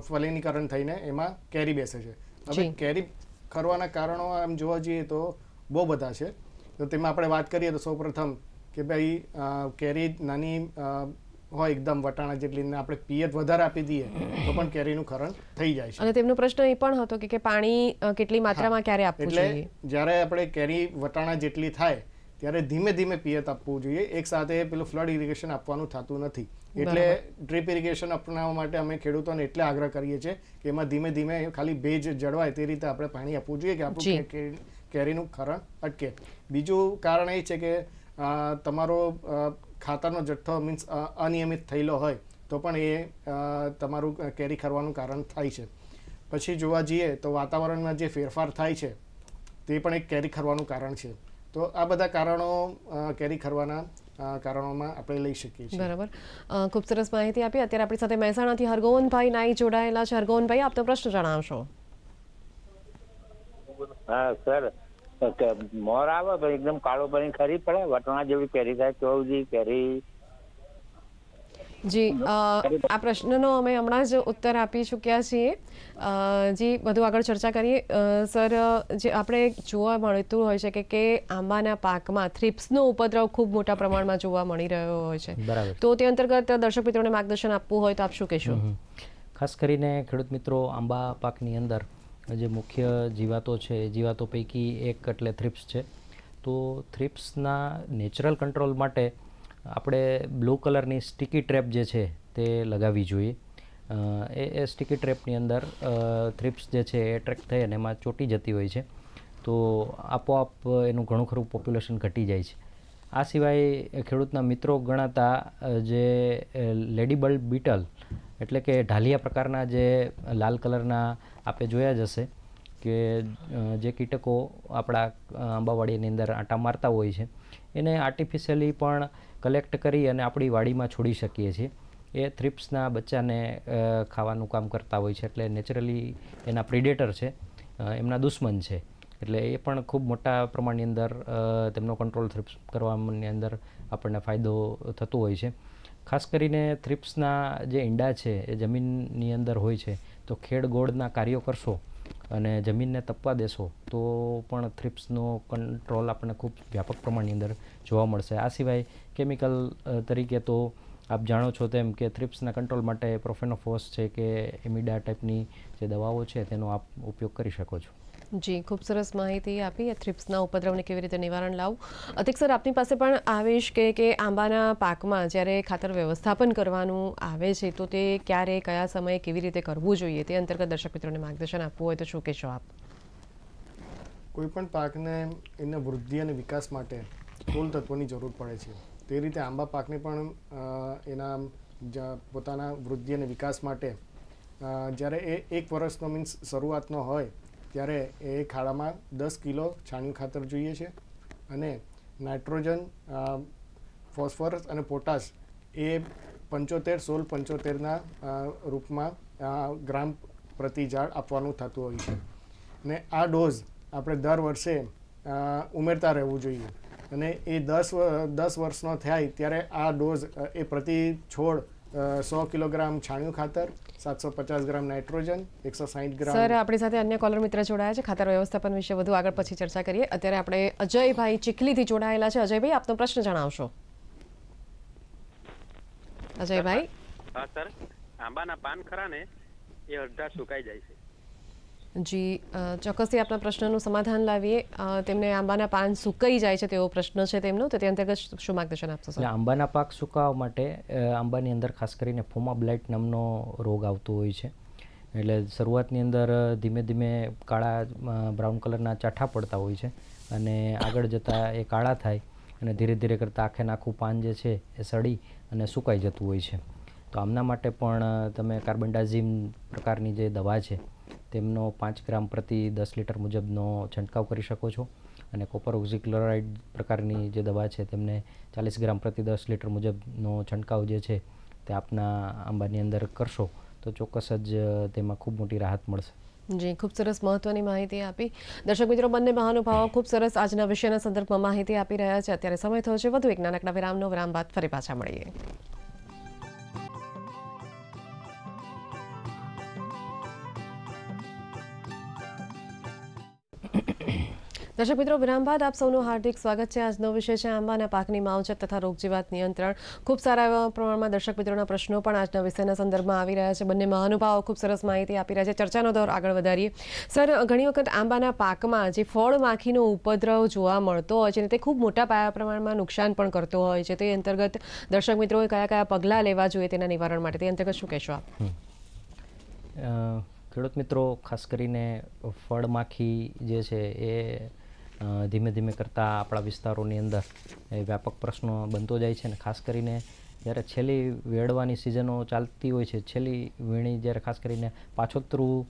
ફલિનીકરણ થઈને એમાં કેરી બેસે છે. હવે કેરી ખરવાના કારણો આમ જોવા જઈએ તો બહુ બધા છે. તો તેમાં આપણે વાત કરીએ તો સૌપ્રથમ કે ભાઈ કેરી નાની હોય એકદમ વટાણા જેટલી ને આપણે પિયત વધારે આપી દઈએ તો પણ કેરીનું ખરણ થઈ જાય છે. અને તેમનો પ્રશ્ન એ પણ હતો કે પાણી કેટલી માત્રામાં ક્યારે આપવું જોઈએ? એટલે જ્યારે આપણે કેરી વટાણા જેટલી થાય ત્યારે ધીમે ધીમે પિયત આપવું જોઈએ. એક સાથે પેલું ફ્લડ ઇરિગેશન આપવાનું થતું નથી. એટલે ડ્રીપ ઇરિગેશન અપનાવવા માટે અમે ખેડૂતોને એટલે આગ્રહ કરીએ છીએ કે એમાં ધીમે ધીમે ખાલી ભેજ જળવાય તે રીતે આપણે પાણી આપવું જોઈએ કે આપણું કેરીનું ખરણ અટકે. બીજું કારણ એ છે કે તમારો ખાતરનો જથ્થો મીન્સ અનિયમિત થયેલો હોય તો પણ એ તમારું કેરી ખરવાનું કારણ થાય છે. પછી જોવા જઈએ તો વાતાવરણમાં જે ફેરફાર થાય છે તે પણ એક કેરી ખરવાનું કારણ છે. તો આ બધા કારણો કેરી ખરવાના કારણોમાં આપણે લઈ શકીએ છીએ. બરાબર, ખૂબ સરસ માહિતી આપી. અત્યારે આપણી સાથે મહેસાણાથી હરગોવનભાઈ નાઈ જોડાયેલા છે. હરગોવનભાઈ, આપનો પ્રશ્ન જણાવશો? હા સર, મોર આવે તો એકદમ કાળો પડી ખરી પડે, વટણા જેવી કેરી થાય તો કેરી. જી, આ પ્રશ્નનો અમે હમણાં જ ઉત્તર આપી ચૂક્યા છીએ. જી, વધુ આગળ ચર્ચા કરીએ. સર, જે આપણે જોવા મળતું હોય છે કે આંબાના પાકમાં થ્રિપ્સનો ઉપદ્રવ ખૂબ મોટા પ્રમાણમાં જોવા મળી રહ્યો હોય છે. તો તે અંતર્ગત દર્શક મિત્રોને માર્ગદર્શન આપવું હોય તો આપ શું કહેશો? ખાસ કરીને ખેડૂત મિત્રો આંબા પાકની અંદર જે મુખ્ય જીવાતો છે એ જીવાતો પૈકી એક એટલે થ્રિપ્સ છે. તો થ્રિપ્સના નેચરલ કંટ્રોલ માટે આપણે બ્લુ કલરની સ્ટીકી ટ્રેપ જે છે તે લગાવવી જોઈએ. એ સ્ટીકી ટ્રેપની અંદર થ્રિપ્સ જે છે એ એટ્રેક્ટ થઈ અને એમાં ચોંટી જતી હોય છે. તો આપોઆપ એનું ઘણું ખરું પોપ્યુલેશન ઘટી જાય છે. આ સિવાય ખેડૂતના મિત્રો ગણાતા જે લેડીબર્ડ બીટલ એટલે કે ઢાલિયા પ્રકારના જે લાલ કલરના આપે જોયા જ હશે કે જે કીટકો આપણા આંબાવાડીની અંદર આંટા મારતા હોય છે એને આર્ટિફિશિયલી પણ કલેક્ટ કરી અને આપણી વાડીમાં છોડી શકીએ છીએ. એ થ્રિપ્સના બચ્ચાને ખાવાનું કામ કરતા હોય છે. એટલે નેચરલી એના પ્રિડેટર છે, એમના દુશ્મન છે. એટલે એ પણ ખૂબ મોટા પ્રમાણની અંદર તેમનો કંટ્રોલ થ્રિપ્સ કરવાની અંદર આપણને ફાયદો થતો હોય છે. ખાસ કરીને થ્રિપ્સના જે ઈંડા છે એ જમીનની અંદર હોય છે તો ખેડ ગોળના કાર્યો કરશો અને જમીનને તપવા દેશો તો પણ થ્રિપ્સનો કંટ્રોલ આપણને ખૂબ વ્યાપક પ્રમાણની અંદર જોવા મળશે. આ સિવાય કેમિકલ તરીકે તો આપ જાણો છો તેમ કે થ્રિપ્સના કંટ્રોલ માટે પ્રોફેનોફોસ છે કે એમિડા ટાઈપની જે દવાઓ છે તેનો આપ ઉપયોગ કરી શકો છો. જી, ખૂબ સરસ માહિતી આપી થ્રિપ્સના ઉપદ્રવને કેવી રીતે નિવારણ લાવવું. અતિક સર, આપની પાસે પણ આવીશ કે આંબાના પાકમાં જ્યારે ખાતર વ્યવસ્થાપન કરવાનું આવે છે તો તે ક્યારે, કયા સમયે, કેવી રીતે કરવું જોઈએ તે અંતર્ગત દર્શક મિત્રોને માર્ગદર્શન આપવું હોય તો શું કહેશો આપ? કોઈ પણ પાકને એના વૃદ્ધિ અને વિકાસ માટે મૂળ તત્વોની જરૂર પડે છે. તે રીતે આંબા પાકને પણ એના પોતાના વૃદ્ધિ અને વિકાસ માટે જ્યારે એ 1 વર્ષનો મીન્સ શરૂઆતનો હોય ત્યારે એ ખાડામાં 10 કિલો છાણિયું ખાતર જોઈએ છે અને નાઇટ્રોજન, ફોસ્ફરસ અને પોટાશ એ 75-16-75ના રૂપમાં ગ્રામ પ્રતિ ઝાડ આપવાનું થતું હોય છે. ને આ ડોઝ આપણે દર વર્ષે ઉમેરતા રહેવું જોઈએ અને એ 10 વર્ષનો થાય ત્યારે આ ડોઝ એ પ્રતિ છોડ 100 કિલોગ્રામ છાણિયું ખાતર, 750 ગ્રામ નાઇટ્રોજન, 160 ગ્રામ. સર, આપણી સાથે અન્ય કોલર મિત્ર જોડાયા છે. ખાતર વ્યવસ્થાપન વિશે વધુ આગળ પછી ચર્ચા કરીએ. અત્યારે આપણે અજયભાઈ ચીખલીથી જોડાયેલા છે. અજયભાઈ, આપનો પ્રશ્ન જણાવશો. અજયભાઈ. હા સર, આંબાના પાન ખરા ને એ અડધા સુકાઈ જાય છે. જી, ચોક્કસથી આપના પ્રશ્નનું સમાધાન લાવીએ. તેમને આંબાના પાન સુકાઈ જાય છે તેવો પ્રશ્ન છે તેમનો, તો તે અંતર્ગત શું માર્ગદર્શન આપશો સર? આંબાના પાક સુકાવવા માટે આંબાની અંદર ખાસ કરીને ફોમા બ્લાઇટ નામનો રોગ આવતો હોય છે. એટલે શરૂઆતની અંદર ધીમે ધીમે કાળા બ્રાઉન કલરના ચાઠા પડતા હોય છે અને આગળ જતાં એ કાળા થાય અને ધીરે ધીરે કરતાં આખે આખું પાન જે છે એ સડી અને સુકાઈ જતું હોય છે. તો આમના માટે પણ તમે કાર્બેન્ડાઝિમ પ્રકારની જે દવા છે તેમનો 5 ગ્રામ પ્રતિ 10 લીટર મુજબનો છંટકાવ કરી શકો છો અને કોપર ઓક્ઝીક્લોરાઇડ પ્રકારની જે દવા છે તેમને 40 ગ્રામ પ્રતિ 10 લીટર મુજબનો છંટકાવ જે છે તે આપના આંબાની અંદર કરશો તો ચોક્કસ જ તેમાં ખૂબ મોટી રાહત મળશે. જી, ખૂબ સરસ મહત્વની માહિતી આપી. દર્શક મિત્રો, બંને મહાનુભાવો ખૂબ સરસ આજના વિષયના સંદર્ભમાં માહિતી આપી રહ્યા છે. અત્યારે સમય થયો છે વધુ એક નાનકડા વિરામનો. વિરામ બાદ ફરી પાછા મળીએ. દર્શક મિત્રો, વિરામ બાદ આપ સૌનું હાર્દિક સ્વાગત છે. આજનો વિષય છે આંબાના પાકની માવજત તથા રોગજીવાત નિયંત્રણ. ખૂબ સારા એવા પ્રમાણમાં દર્શક મિત્રોના પ્રશ્નો પણ આજના વિષયના સંદર્ભમાં આવી રહ્યા છે. બંને મહાનુભાવો ખૂબ સરસ માહિતી આપી રહ્યા છે. ચર્ચાનો દોર આગળ વધારીએ. સર, ઘણી વખત આંબાના પાકમાં જે ફળ માખીનો ઉપદ્રવ જોવા મળતો હોય છે ને તે ખૂબ મોટા પાયા પ્રમાણમાં નુકસાન પણ કરતો હોય છે, તે અંતર્ગત દર્શક મિત્રોએ કયા કયા પગલાં લેવા જોઈએ તેના નિવારણ માટે, તે અંતર્ગત શું કહેશો આપ? ખેડૂત મિત્રો, ખાસ કરીને ફળ માખી જે છે એ ધીમે ધીમે કરતાં આપણા વિસ્તારોની અંદર એ વ્યાપક પ્રશ્નો બનતો જાય છે. અને ખાસ કરીને જ્યારે છેલ્લી વેડવાની સિઝનો ચાલતી હોય છે, છેલ્લી વીણી જ્યારે ખાસ કરીને પાછોતરું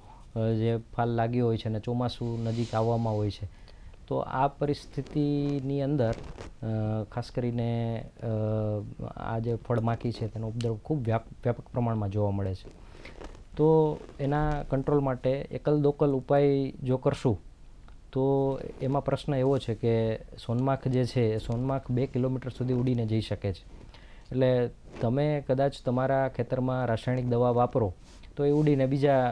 જે ફાલ લાગ્યો હોય છે અને ચોમાસું નજીક આવવામાં હોય છે, તો આ પરિસ્થિતિની અંદર ખાસ કરીને આ જે ફળમાખી છે તેનો ઉપદ્રવ ખૂબ વ્યાપક પ્રમાણમાં જોવા મળે છે. તો એના કંટ્રોલ માટે એકલ દોકલ ઉપાય જો કરશું તો એમાં પ્રશ્ન એવો છે કે સોનમાખ જે છે એ સોનમાખ 2 કિલોમીટર સુધી ઉડીને જઈ શકે છે. એટલે તમે કદાચ તમારા ખેતરમાં રાસાયણિક દવા વાપરો તો એ ઉડીને બીજા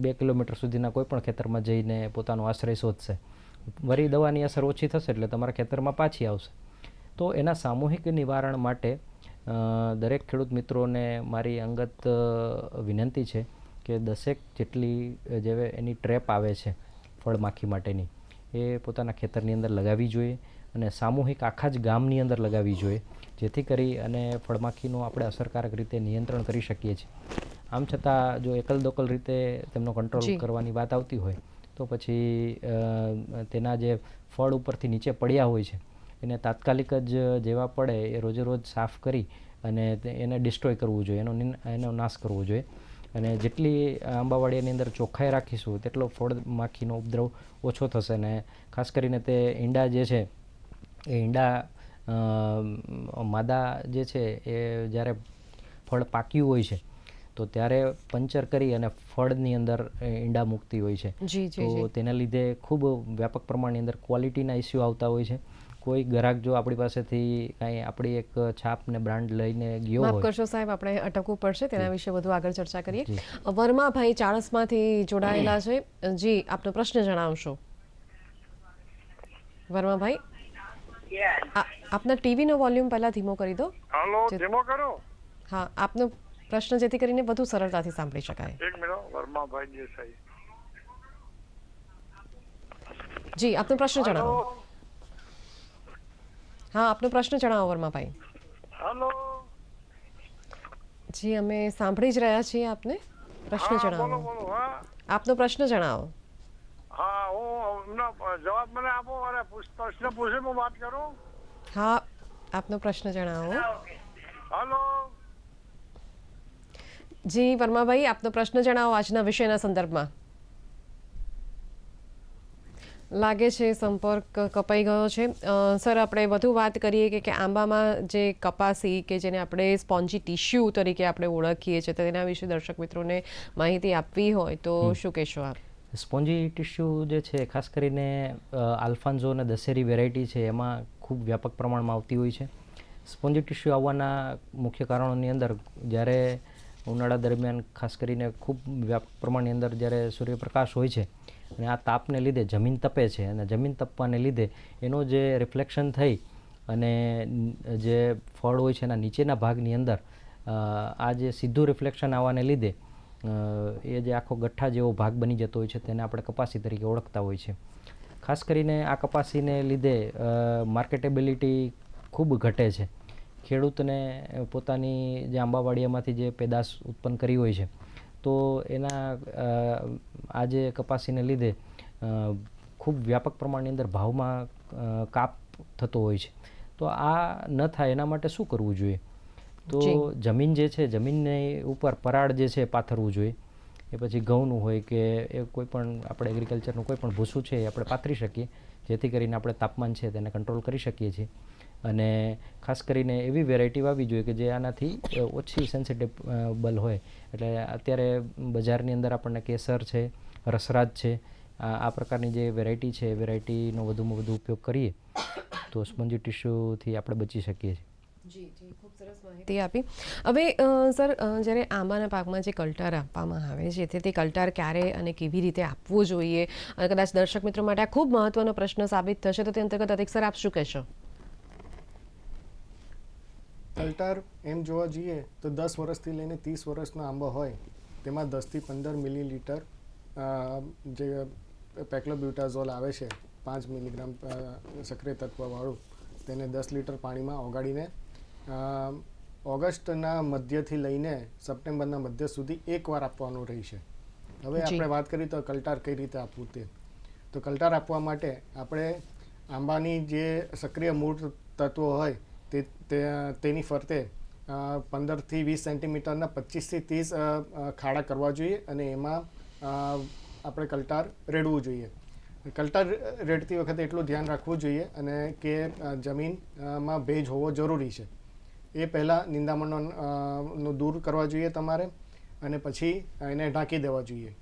2 કિલોમીટર સુધીના કોઈ પણ ખેતરમાં જઈને પોતાનો આશ્રય શોધશે. વળી દવાની અસર ઓછી થશે એટલે તમારા ખેતરમાં પાછી આવશે. તો એના સામૂહિક નિવારણ માટે દરેક ખેડૂત મિત્રોને મારી અંગત વિનંતી છે કે 10 જેટલી જે એની ટ્રેપ આવે છે ફળમાખી માટેની એ પોતાના ખેતરની અંદર લગાવવી જોઈએ અને સામૂહિક આખા જ ગામની અંદર લગાવવી જોઈએ, જેથી કરી અને ફળમાખીનું આપણે અસરકારક રીતે નિયંત્રણ કરી શકીએ છીએ. આમ છતાં જો એકલ દોકલ રીતે તેમનો કંટ્રોલ કરવાની વાત આવતી હોય તો પછી તેના જે ફળ ઉપરથી નીચે પડ્યા હોય છે એને તાત્કાલિક જ જેવા પડે એ રોજે રોજ સાફ કરી અને એને ડિસ્ટ્રોય કરવું જોઈએ, એનો નાશ કરવો જોઈએ. અને જેટલી આંબાવાડીની અંદર ચોખ્ખાઈ રાખીશું તેટલો ફળમાખીનો ઉપદ્રવ ઓછો થશે. અને ખાસ કરીને તે ઈંડા જે છે એ ઈંડા માદા જે છે એ જ્યારે ફળ પાક્યું હોય છે તો ત્યારે પંચર કરી અને ફળની અંદર ઈંડા મૂકતી હોય છે. તો તેના લીધે ખૂબ વ્યાપક પ્રમાણની અંદર ક્વોલિટીના ઇસ્યુ આવતા હોય છે. કોઈ ગ્રાહક જો આપણી પાસેથી કાંઈ આપણી એક છાપ ને બ્રાન્ડ લઈને ગયો માફ હોય, કરશો સાહેબ, આપણે અટકવું પડશે, તેના વિશે વધુ આગળ ચર્ચા કરીએ. વર્માભાઈ ચાણસમાંથી જોડાયેલા છે. જી, આપનો પ્રશ્ન જણાવશો. વર્માભાઈ, આપના ટીવીનો વોલ્યુમ પહેલા ધીમો કરી દો. હાલો, ધીમો કરો. હા, આપનો પ્રશ્ન જેથી કરીને વધુ સરળતાથી સાંભળી શકાય. એક મિનિટ, વર્માભાઈ દેસાઈ. જી, આપનો પ્રશ્ન જણાવો. હા, આપનો પ્રશ્ન જણાવો વર્માભાઈ. હાલો. જી, અમે સાંભળી જ રહ્યા છીએ આપને. પ્રશ્ન જણાવો. બોલો. હા, આપનો પ્રશ્ન જણાવો. હા, હું જવાબ મને આપો અને પ્રશ્ન પૂછે હું વાત કરું. હા, આપનો પ્રશ્ન જણાવો. હાલો. જી વર્માભાઈ, આપનો પ્રશ્ન જણાવો આજના વિષયના સંદર્ભમાં. લાગે છે સંપર્ક કપાઈ ગયો છે. સર, આપણે વધુ વાત કરીએ કે આંબામાં જે કપાસી કે જેને આપણે સ્પોન્જી ટિશ્યુ તરીકે આપણે ઓળખીએ છીએ, તેના વિશે દર્શક મિત્રોને માહિતી આપવી હોય તો શું કહેશો આપ? સ્પોન્જી ટિશ્યુ જે છે ખાસ કરીને આલ્ફાન્ઝો અને દશેરી વેરાયટી છે એમાં ખૂબ વ્યાપક પ્રમાણમાં આવતી હોય છે. સ્પોન્જી ટિશ્યુ આવવાના મુખ્ય કારણોની અંદર જ્યારે ઉનાળા દરમિયાન ખાસ કરીને ખૂબ વ્યાપક પ્રમાણની અંદર જ્યારે સૂર્યપ્રકાશ હોય છે અને આ તાપને લીધે જમીન તપે છે અને જમીન તપવાને લીધે એનો જે રિફ્લેક્શન થઈ અને જે ફળ હોય છે એના નીચેના ભાગની અંદર આ જે સીધું રિફ્લેક્શન આવવાને લીધે એ જે આખો ગઠ્ઠા જેવો ભાગ બની જતો હોય છે તેને આપણે કપાસી તરીકે ઓળખતા હોય છે. ખાસ કરીને આ કપાસીને લીધે માર્કેટેબિલિટી ખૂબ ઘટે છે. ખેડૂતને પોતાની જે આંબાવાડિયામાંથી જે પેદાશ ઉત્પન્ન કરી હોય છે તો એના આ જે કપાસીને લીધે ખૂબ વ્યાપક પ્રમાણની અંદર ભાવમાં કાપ થતો હોય છે. તો આ ન થાય એના માટે શું કરવું જોઈએ? તો જમીન જે છે જમીનની ઉપર પરાળ જે છે પાથરવું જોઈએ. એ પછી ઘઉંનું હોય કે એ કોઈ પણ આપણે એગ્રીકલ્ચરનું કોઈ પણ ભૂસું છે એ આપણે પાથરી શકીએ, જેથી કરીને આપણે તાપમાન છે તેને કંટ્રોલ કરી શકીએ છીએ. અને ખાસ કરીને એવી વેરાયટી વાવવી જોઈએ કે જે આનાથી ઓછી સેન્સિટેબલ હોય. એટલે અત્યારે બજારની અંદર આપણને કેસર છે, રસરાજ છે, આ પ્રકારની જે વેરાયટી છે એ વેરાયટીનો વધુમાં વધુ ઉપયોગ કરીએ તો સ્પોન્જી ટિશ્યુથી આપણે બચી શકીએ છીએ. જી, ખૂબ સરસ માહિતી આપી. હવે સર, જ્યારે આંબાના પાકમાં જે કલ્ટર આપવામાં આવે છે તે કલ્ટર ક્યારે અને કેવી રીતે આપવો જોઈએ, અને કદાચ દર્શક મિત્રો માટે આ ખૂબ મહત્વનો પ્રશ્ન સાબિત થશે, તો તે અંતર્ગત અધિક સર આપ શું કહેશો? કલ્ટર એમ જોવા જઈએ તો 10 વર્ષથી લઈને 30 વર્ષનો આંબો હોય તેમાં 10 થી 15 મિલીલીટર જે પેક્લોબ્યુટાઝોલ આવે છે 5 મિલીગ્રામ સક્રિય તત્વવાળું, તેને 10 લીટર પાણીમાં ઓગાળીને ઓગસ્ટના મધ્યથી લઈને સપ્ટેમ્બરના મધ્ય સુધી એકવાર આપવાનું રહેશે. હવે આપણે વાત કરીએ તો કલ્ટાર કઈ રીતે આપવું તે. તો કલ્ટાર આપવા માટે આપણે આંબાની જે સક્રિય મૂળ તત્વો હોય તેની ફરતે 15 થી 20 સેન્ટીમીટરના 25 થી 30 ખાડા કરવા જોઈએ અને એમાં આપણે કલ્ટાર રેડવું જોઈએ. કલ્ટાર રેડતી વખતે એટલું ધ્યાન રાખવું જોઈએ અને કે જમીનમાં ભેજ હોવો જરૂરી છે. એ પહેલાં નિંદામણનો દૂર કરવા જોઈએ તમારે, અને પછી એને ઢાંકી દેવા જોઈએ.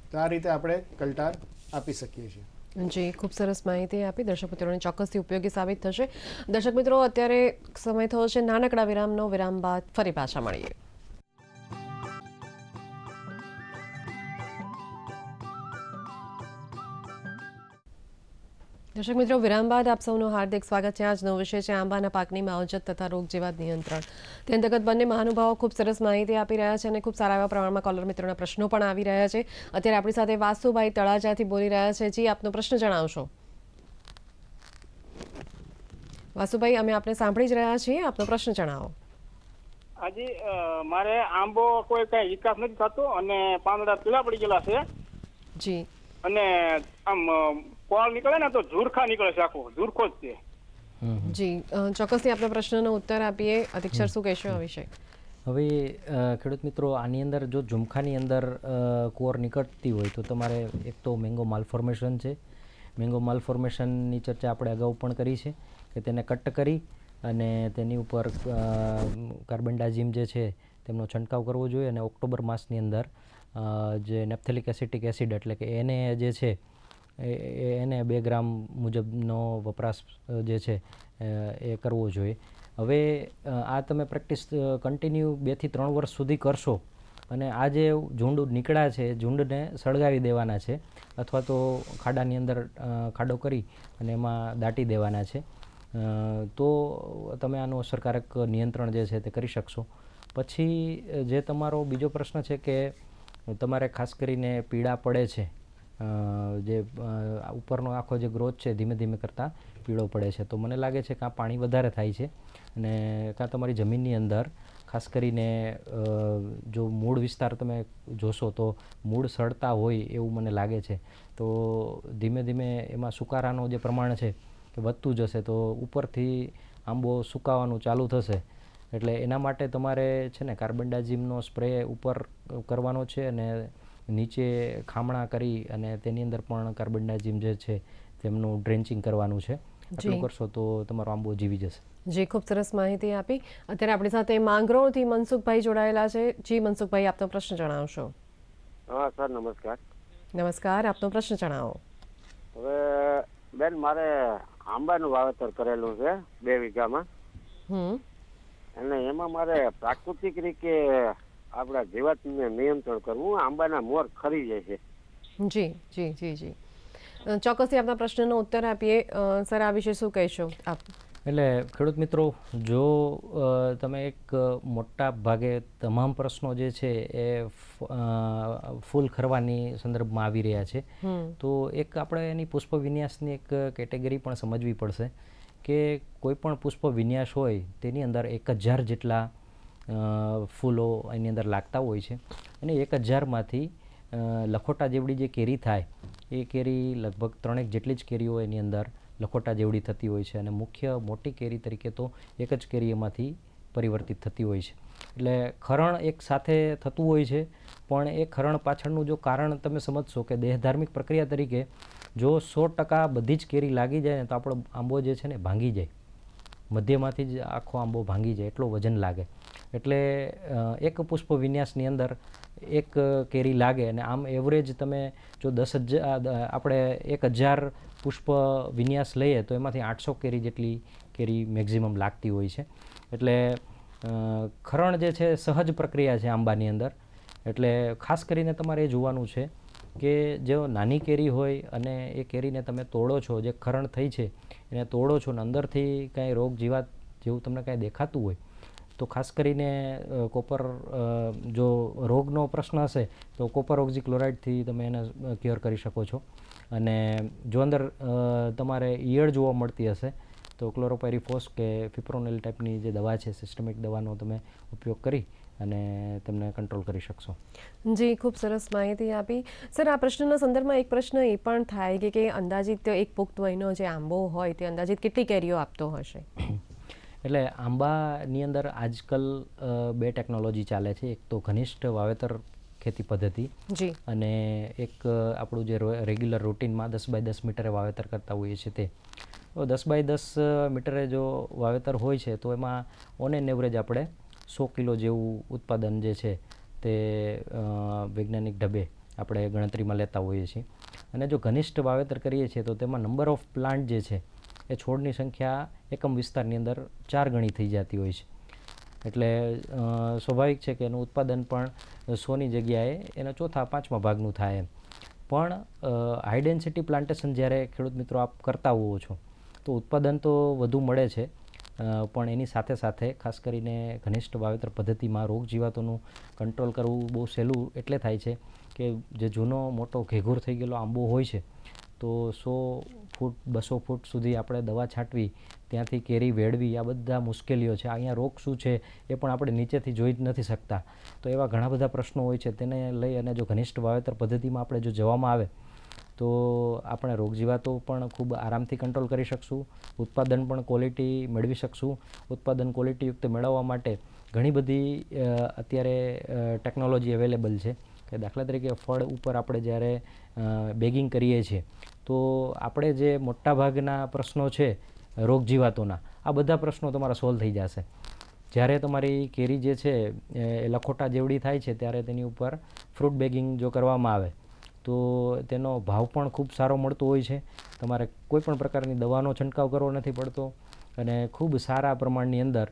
તો આ રીતે આપણે કલ્ટાર આપી શકીએ છીએ. જી, ખૂબ સરસ માહિતી આપી. દર્શક મિત્રોને ચોક્કસથી ઉપયોગી સાબિત થશે. દર્શક મિત્રો, અત્યારે સમય થયો છે નાનકડા વિરામનો. વિરામ બાદ ફરી પાછા મળીએ. દર્શક મિત્રો, વિરામ બાદ આપ સૌનું હાર્દિક સ્વાગત છે. આજનો વિષય છે આંબાના પાકની માવજત તથા રોગ જેવા નિયંત્રણ. તે અંતર્ગત બંને મહાનુભાવો ખૂબ સરસ માહિતી આપી રહ્યા છે અને ખૂબ સારા એવા પ્રમાણમાં કોલર મિત્રોના પ્રશ્નો પણ આવી રહ્યા છે. અત્યારે આપણી સાથે વાસુભાઈ તળાજાથી બોલી રહ્યા છે. જી, આપનો પ્રશ્ન જણાવશો. વાસુભાઈ, અમે આપને સાંભળી જ રહ્યા છીએ, આપનો પ્રશ્ન જણાવો. હાજી, મારે આંબો કોઈ કઈ વિકાસ નથી થતો અને પાંદડા પીળા પડી ગયેલા છે. જી. અને આમ કોળ નીકળે ને તો ઝુરખા નીકળે છે, આખો ઝુરખો જ છે. જી, ચોક્કસથી આપના પ્રશ્નનો ઉત્તર આપીએ. અધિક્ષર શું કહેશો આ વિશે? હવે ખેડૂત મિત્રો, આની અંદર જો ઝુમખાની અંદર કોર નીકળતી હોય તો તમારે એક તો મેંગો માલફોર્મેશન છે. મેંગો માલફોર્મેશનની ચર્ચા આપણે અગાઉ પણ કરી છે કે તેને કટ કરી અને તેની ઉપર કાર્બેન્ડાઝિમ જે છે તેમનો છંટકાવ કરવો જોઈએ. અને ઓક્ટોબર માસની અંદર જે નેપ્થેલિક એસિટિક એસિડ એટલે કે એને જે છે એને 2 ગ્રામ મુજબનો વપરાશ જે છે એ કરવો જોઈએ. હવે આ તમે પ્રેક્ટિસ કન્ટિન્યુ 2 થી 3 વર્ષ સુધી કરશો અને આ જે ઝુંડ નીકળ્યા છે ઝુંડને સળગાવી દેવાના છે અથવા તો ખાડાની અંદર ખાડો કરી અને એમાં દાટી દેવાના છે, તો તમે આનું અસરકારક નિયંત્રણ જે છે તે કરી શકશો. પછી જે તમારો બીજો પ્રશ્ન છે કે તમારે ખાસ કરીને પીળા પડે છે, જે ઉપરનો આખો જે ગ્રોથ છે ધીમે ધીમે કરતાં પીળો પડે છે, તો મને લાગે છે કે આ પાણી વધારે થાય છે અને કાં તમારી જમીનની અંદર ખાસ કરીને જો મૂળ વિસ્તાર તમે જોશો તો મૂળ સડતા હોય એવું મને લાગે છે. તો ધીમે ધીમે એમાં સુકારાનું જે પ્રમાણ છે એ વધતું જશે, તો ઉપરથી આંબો સુકાવાનું ચાલુ થશે. એટલે એના માટે તમારે છે ને કાર્બેન્ડાઝિમનો સ્પ્રે ઉપર કરવાનો છે અને નીચે ખામણા કરી અને તેની અંદર પણ કાર્બેન્ડાઝિમ જે છે તેમનું ડ્રેન્ચિંગ કરવાનું છે. આટલું કરશો તો તમારો આંબો જીવી જશે. જી, ખૂબ સરસ માહિતી આપી. અત્યારે આપણી સાથે માંગરોળથી મનસુખભાઈ જોડાયેલા છે. જી મનસુખભાઈ, આપનો પ્રશ્ન જણાવશો. હા સર, નમસ્કાર. નમસ્કાર, આપનો પ્રશ્ન જણાવો. હવે બેન, મારે આંબાનું વાવેતર કરેલું છે 2 વીઘામાં, અને એમાં મારે પ્રાકૃતિક રીતે આપણા જીવાતને નિયંત્રણ કરવું. આંબાના મોર ખરી જાય છે. જી જી જી જી, ચોક્કસથી આપના પ્રશ્નનો ઉત્તર આપીએ. સર, આ વિશે શું કહેશો આપ? એટલે ખેડૂત મિત્રો, જો તમે એક મોટા ભાગે તમામ પ્રશ્નો જે છે એ ફૂલ ખરવાની સંદર્ભમાં આવી રહ્યા છે, તો એક આપણે એની પુષ્પ વિન્યાસની એક કેટેગરી પણ સમજવી પડશે કે કોઈ પણ પુષ્પ વિન્યાસ હોય તેની અંદર 1000 જેટલા ફૂલો એની અંદર લાગતા હોય છે અને 1000માંથી લખોટા જેવડી જે કેરી થાય એ કેરી લગભગ 3 જેટલી જ કેરીઓ એની અંદર લખોટા જેવડી થતી હોય છે અને મુખ્ય મોટી કેરી તરીકે તો એક જ કેરી એમાંથી પરિવર્તિત થતી હોય છે. એટલે ખરણ એક સાથે થતું હોય છે, પણ એ ખરણ પાછળનું જો કારણ તમે સમજશો કે દેહધાર્મિક પ્રક્રિયા તરીકે જો 100% બધી જ કેરી લાગી જાય ને તો આપણો આંબો જે છે ને ભાંગી જાય, મધ્યમાંથી જ આખો આંબો ભાંગી જાય, એટલો વજન લાગે. એટલે એક પુષ્પ વિન્યાસની અંદર એક કેરી લાગે અને આમ એવરેજ તમે જો 10,000 આપણે 1000 પુષ્પ વિન્યાસ લઈએ તો એમાંથી 800 કેરી જેટલી કેરી મેક્ઝિમમ લાગતી હોય છે. એટલે ખરણ જે છે સહજ પ્રક્રિયા છે આંબાની અંદર. એટલે ખાસ કરીને તમારે એ જોવાનું છે કે જો નાની કેરી હોય અને એ કેરીને તમે તોડો છો, જે ખરણ થઈ છે એને તોડો છો ને અંદરથી કાંઈ રોગ જીવાત જેવું તમને કાંઈ દેખાતું હોય તો ખાસ કરીને કોપર, જો રોગનો પ્રશ્ન હશે તો કોપર ઓક્ઝીક્લોરાઇડથી તમે એને ક્યોર કરી શકો છો. અને જો અંદર તમારે ઈયળ જોવા મળતી હશે તો ક્લોરોપાયરીફોસ કે ફિપ્રોનિલ ટાઈપની જે દવા છે, સિસ્ટમિક દવાનો તમે ઉપયોગ કરી અને તેમને કંટ્રોલ કરી શકશો. જી, ખૂબ સરસ માહિતી આપી. સર, આ પ્રશ્નના સંદર્ભમાં એક પ્રશ્ન એ પણ થાય કે અંદાજિત એક પુખ્ત વયનો જે આંબો હોય તે અંદાજિત કેટલી કેરીઓ આપતો હશે? એટલે આંબાની અંદર આજકાલ 2 ટેકનોલોજી ચાલે છે. એક તો ઘનિષ્ઠ વાવેતર ખેતી પદ્ધતિ અને એક આપણું જે રેગ્યુલર રૂટીનમાં 10x10 મીટરે વાવેતર કરતા હોઈએ છીએ તે. તો 10x10 મીટરે જો વાવેતર હોય છે તો એમાં ઓન એન એવરેજ આપણે 100 કિલો જેવું ઉત્પાદન જે છે તે વૈજ્ઞાનિક ઢબે આપણે ગણતરીમાં લેતા હોઈએ છીએ. અને જો ઘનિષ્ઠ વાવેતર કરીએ છીએ તો તેમાં નંબર ઓફ પ્લાન્ટ જે છે એ છોડની સંખ્યા એકમ વિસ્તારની અંદર 4 ગણી થઈ જતી હોય છે. એટલે સ્વાભાવિક છે કે એનું ઉત્પાદન પણ 100ની જગ્યાએ એના 4-5મા ભાગનું થાય એમ. પણ હાઈ ડેન્સિટી પ્લાન્ટેશન જ્યારે ખેડૂત મિત્રો આપ કરતા હોવો છો તો ઉત્પાદન તો વધુ મળે છે, પણ એની સાથે સાથે ખાસ કરીને ઘનિષ્ઠ વાવેતર પદ્ધતિમાં રોગ જીવાતોનું કંટ્રોલ કરવું બહુ સહેલું એટલે થાય છે કે જે જૂનો મોટો ઘેઘૂર થઈ ગયેલો આંબો હોય છે તો 100 ફૂટ 200 ફૂટ સુધી આપણે દવા છાંટવી, ત્યાંથી કેરી વેડવી, આ બધા મુશ્કેલીઓ છે. અહીંયા રોગ શું છે એ પણ આપણે નીચેથી જોઈ જ નથી શકતા. તો એવા ઘણા બધા પ્રશ્નો હોય છે, તેને લઈ અને જો ઘનિષ્ઠ વાવેતર પદ્ધતિમાં આપણે જો જવામાં આવે તો આપણે રોગ જીવાતો પણ ખૂબ આરામથી કંટ્રોલ કરી શકશું, ઉત્પાદન પણ ક્વોલિટી મેળવી શકશું. ઉત્પાદન ક્વોલિટીયુક્ત મેળવવા માટે ઘણી બધી અત્યારે ટેકનોલોજી અવેલેબલ છે કે દાખલા તરીકે ફળ ઉપર આપણે જ્યારે બેગિંગ કરીએ છીએ તો આપણે જે મોટાભાગના પ્રશ્નો છે રોગ જીવાતોના, આ બધા પ્રશ્નો તમારા સોલ્વ થઈ જશે. જ્યારે તમારી કેરી જે છે એ લખોટા જેવડી થાય છે ત્યારે તેની ઉપર ફ્રૂટ બેગિંગ જો કરવામાં આવે તો તેનો ભાવ પણ ખૂબ સારો મળતો હોય છે. તમારે કોઈ પણ પ્રકારની દવાનો છંટકાવ કરવો નથી પડતો અને ખૂબ સારા પ્રમાણની અંદર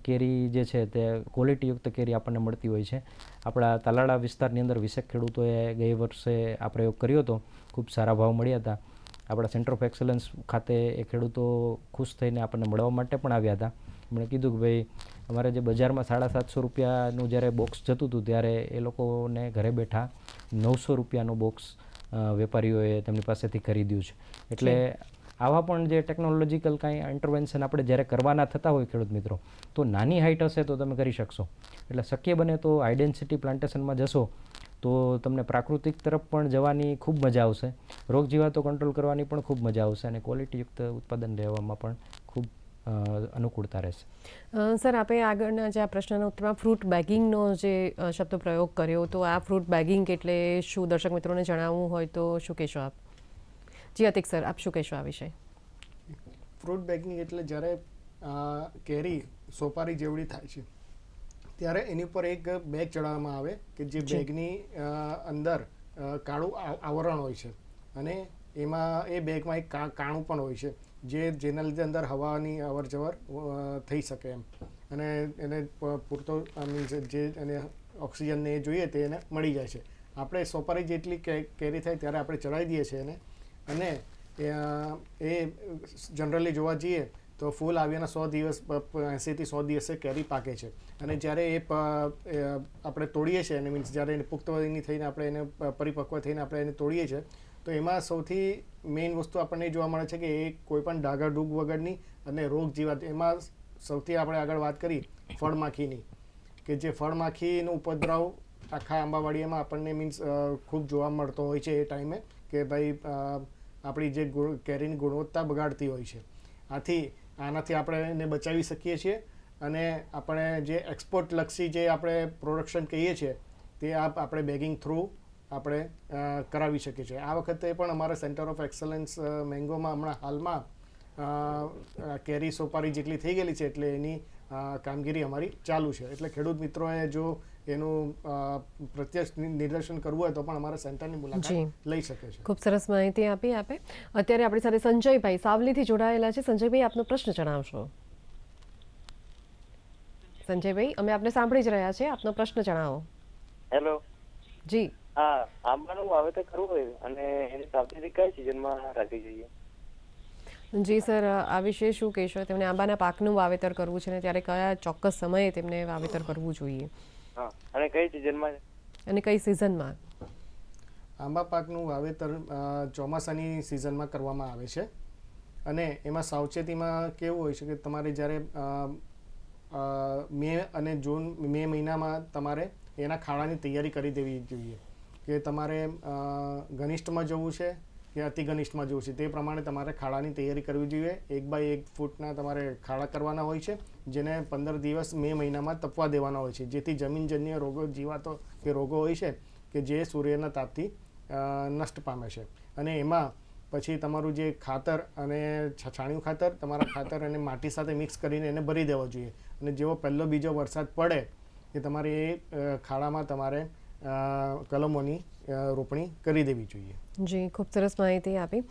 કેરી જે છે તે ક્વોલિટીયુક્ત કેરી આપણને મળતી હોય છે. આપણા તાલાળા વિસ્તારની અંદર 20 ખેડૂતોએ ગઈ વર્ષે આ પ્રયોગ કર્યો હતો. ખૂબ સારા ભાવ મળ્યા હતા. આપણા સેન્ટર ઓફ એક્સલન્સ ખાતે એ ખેડૂતો ખુશ થઈને આપણને મળવા માટે પણ આવ્યા હતા. એમણે કીધું કે ભાઈ અમારે જે બજારમાં 750 રૂપિયાનું જ્યારે બોક્સ જતું હતું ત્યારે એ લોકોને ઘરે બેઠા 900 રૂપિયાનું બોક્સ વેપારીઓએ તેમની પાસેથી ખરીદ્યું છે. એટલે આવા પણ જે ટેકનોલોજીકલ કાંઈ ઇન્ટરવેન્શન આપણે જ્યારે કરવાના થતા હોય ખેડૂત મિત્રો, તો નાની હાઇટ હશે તો તમે કરી શકશો. એટલે શક્ય બને તો હાઈ ડેન્સિટી પ્લાન્ટેશનમાં જશો તો તમને પ્રાકૃતિક તરફ પણ જવાની ખૂબ મજા આવશે, રોગ જીવાતો કંટ્રોલ કરવાની પણ ખૂબ મજા આવશે અને ક્વોલિટીયુક્ત ઉત્પાદન લેવામાં પણ ખૂબ અનુકૂળતા રહેશે. સર, આપણે આગળના જે આ પ્રશ્નના ઉત્તરમાં ફ્રૂટ બેગિંગનો જે શબ્દ પ્રયોગ કર્યો, તો આ ફ્રૂટ બેગિંગ એટલે શું દર્શક મિત્રોને જણાવવું હોય તો શું કહેશો આપ? જી અતિક સર, આપ શું કહેશો આ વિશે? ફ્રૂટ બેગિંગ એટલે જ્યારે કેરી સોપારી જેવડી થાય છે ત્યારે એની ઉપર એક બેગ ચડાવવામાં આવે કે જે બેગની અંદર કાળું આવરણ હોય છે અને એમાં એ બેગમાં એક કાણું પણ હોય છે જેના લીધે અંદર હવાની અવર જવર થઈ શકે એમ અને એને પૂરતો મીન્સ જે એને ઓક્સિજનને એ જોઈએ તે એને મળી જાય છે. આપણે સોપારી જેટલી કેરી થાય ત્યારે આપણે ચડાવી દઈએ છીએ એને અને એ જનરલી જોવા જઈએ તો ફૂલ આવ્યાના 100 દિવસ 80થી 100 દિવસે કેરી પાકે છે અને જ્યારે એ આપણે તોડીએ છીએ અને મીન્સ જ્યારે એને પુખ્ત વયની થઈને આપણે એને પરિપક્વ થઈને આપણે એને તોડીએ છીએ તો એમાં સૌથી મેઇન વસ્તુ આપણને જોવા મળે છે કે એ કોઈ પણ ડાઘા ડૂગ વગરની અને રોગ જીવાત. એમાં સૌથી આપણે આગળ વાત કરી ફળમાખીની કે જે ફળમાખીનો ઉપદ્રવ આખા આંબાવાડીયામાં આપણને મીન્સ ખૂબ જોવા મળતો હોય છે એ ટાઈમે કે ભાઈ આપણી જે કેરીની ગુણવત્તા બગાડતી હોય છે. આનાથી આપણે એને બચાવી શકીએ છીએ અને આપણે જે એક્સપોર્ટ લક્ષી જે આપણે પ્રોડક્શન કહીએ છીએ તે આપણે બેગિંગ થ્રુ આપણે કરાવી શકીએ છીએ. આ વખતે પણ અમારા સેન્ટર ઓફ એક્સલન્સ મેંગોમાં હમણાં હાલમાં કેરી સોપારી જેટલી થઈ ગયેલી છે એટલે એની કામગીરી અમારી ચાલુ છે. એટલે ખેડૂત મિત્રોએ જો એનું પ્રત્યક્ષ નિદર્શન કરવું હોય તો પણ અમારા સેન્ટરની મુલાકાત લઈ શકે છે. ખૂબ સરસ માહિતી આપી આપે. અત્યારે આપણી સાથે સંજયભાઈ સાવલીથી જોડાયેલા છે. સંજયભાઈ, આપનો પ્રશ્ન જણાવશો? સંજયભાઈ, અમે આપને સાંભળી જ રહ્યા છે, આપનો પ્રશ્ન જણાવો. હેલો. જી. હા, આંબાનું વાવેતર કરવું હોય અને એની સાવચેતી કઈ સિઝનમાં રાખવી જોઈએ? જી સર, આ વિશે શું કહેશો? તેમને આંબાના પાકનું વાવેતર કરવું છે ને ત્યારે કયા ચોક્કસ સમયે તેમને વાવેતર કરવું જોઈએ અને કઈ સિઝનમાં અને કઈ સિઝનમાં? આંબા પાકનું વાવેતર ચોમાસાની સિઝનમાં કરવામાં આવે છે અને એમાં સાવચેતીમાં કેવું હોય છે કે તમારે જ્યારે મે અને મે મહિનામાં તમારે એના ખાડાની તૈયારી કરી દેવી જોઈએ કે તમારે ઘનિષ્ઠમાં જવું છે કે અતિ ઘનિષ્ઠમાં જવું છે તે પ્રમાણે તમારે ખાડાની તૈયારી કરવી જોઈએ. 1 બાય 1 ફૂટના તમારે ખાડા કરવાના હોય છે જેને 15 દિવસ મે મહિનામાં તપવા દેવાના હોય છે જેથી જમીનજન્ય રોગો જીવાતો કે રોગો હોય છે કે જે સૂર્યના તાપથી નષ્ટ પામે છે. અને એમાં પછી તમારું જે ખાતર અને છાણિયું ખાતર તમારા ખાતર અને માટી સાથે મિક્સ કરીને એને ભરી દેવો જોઈએ અને જેવો પહેલો બીજો વરસાદ પડે કે તમારે એ ખાડામાં તમારે કલમોની રોપણી કરી દેવી જોઈએ. જી, ખૂબ સરસ માહિતી આપી.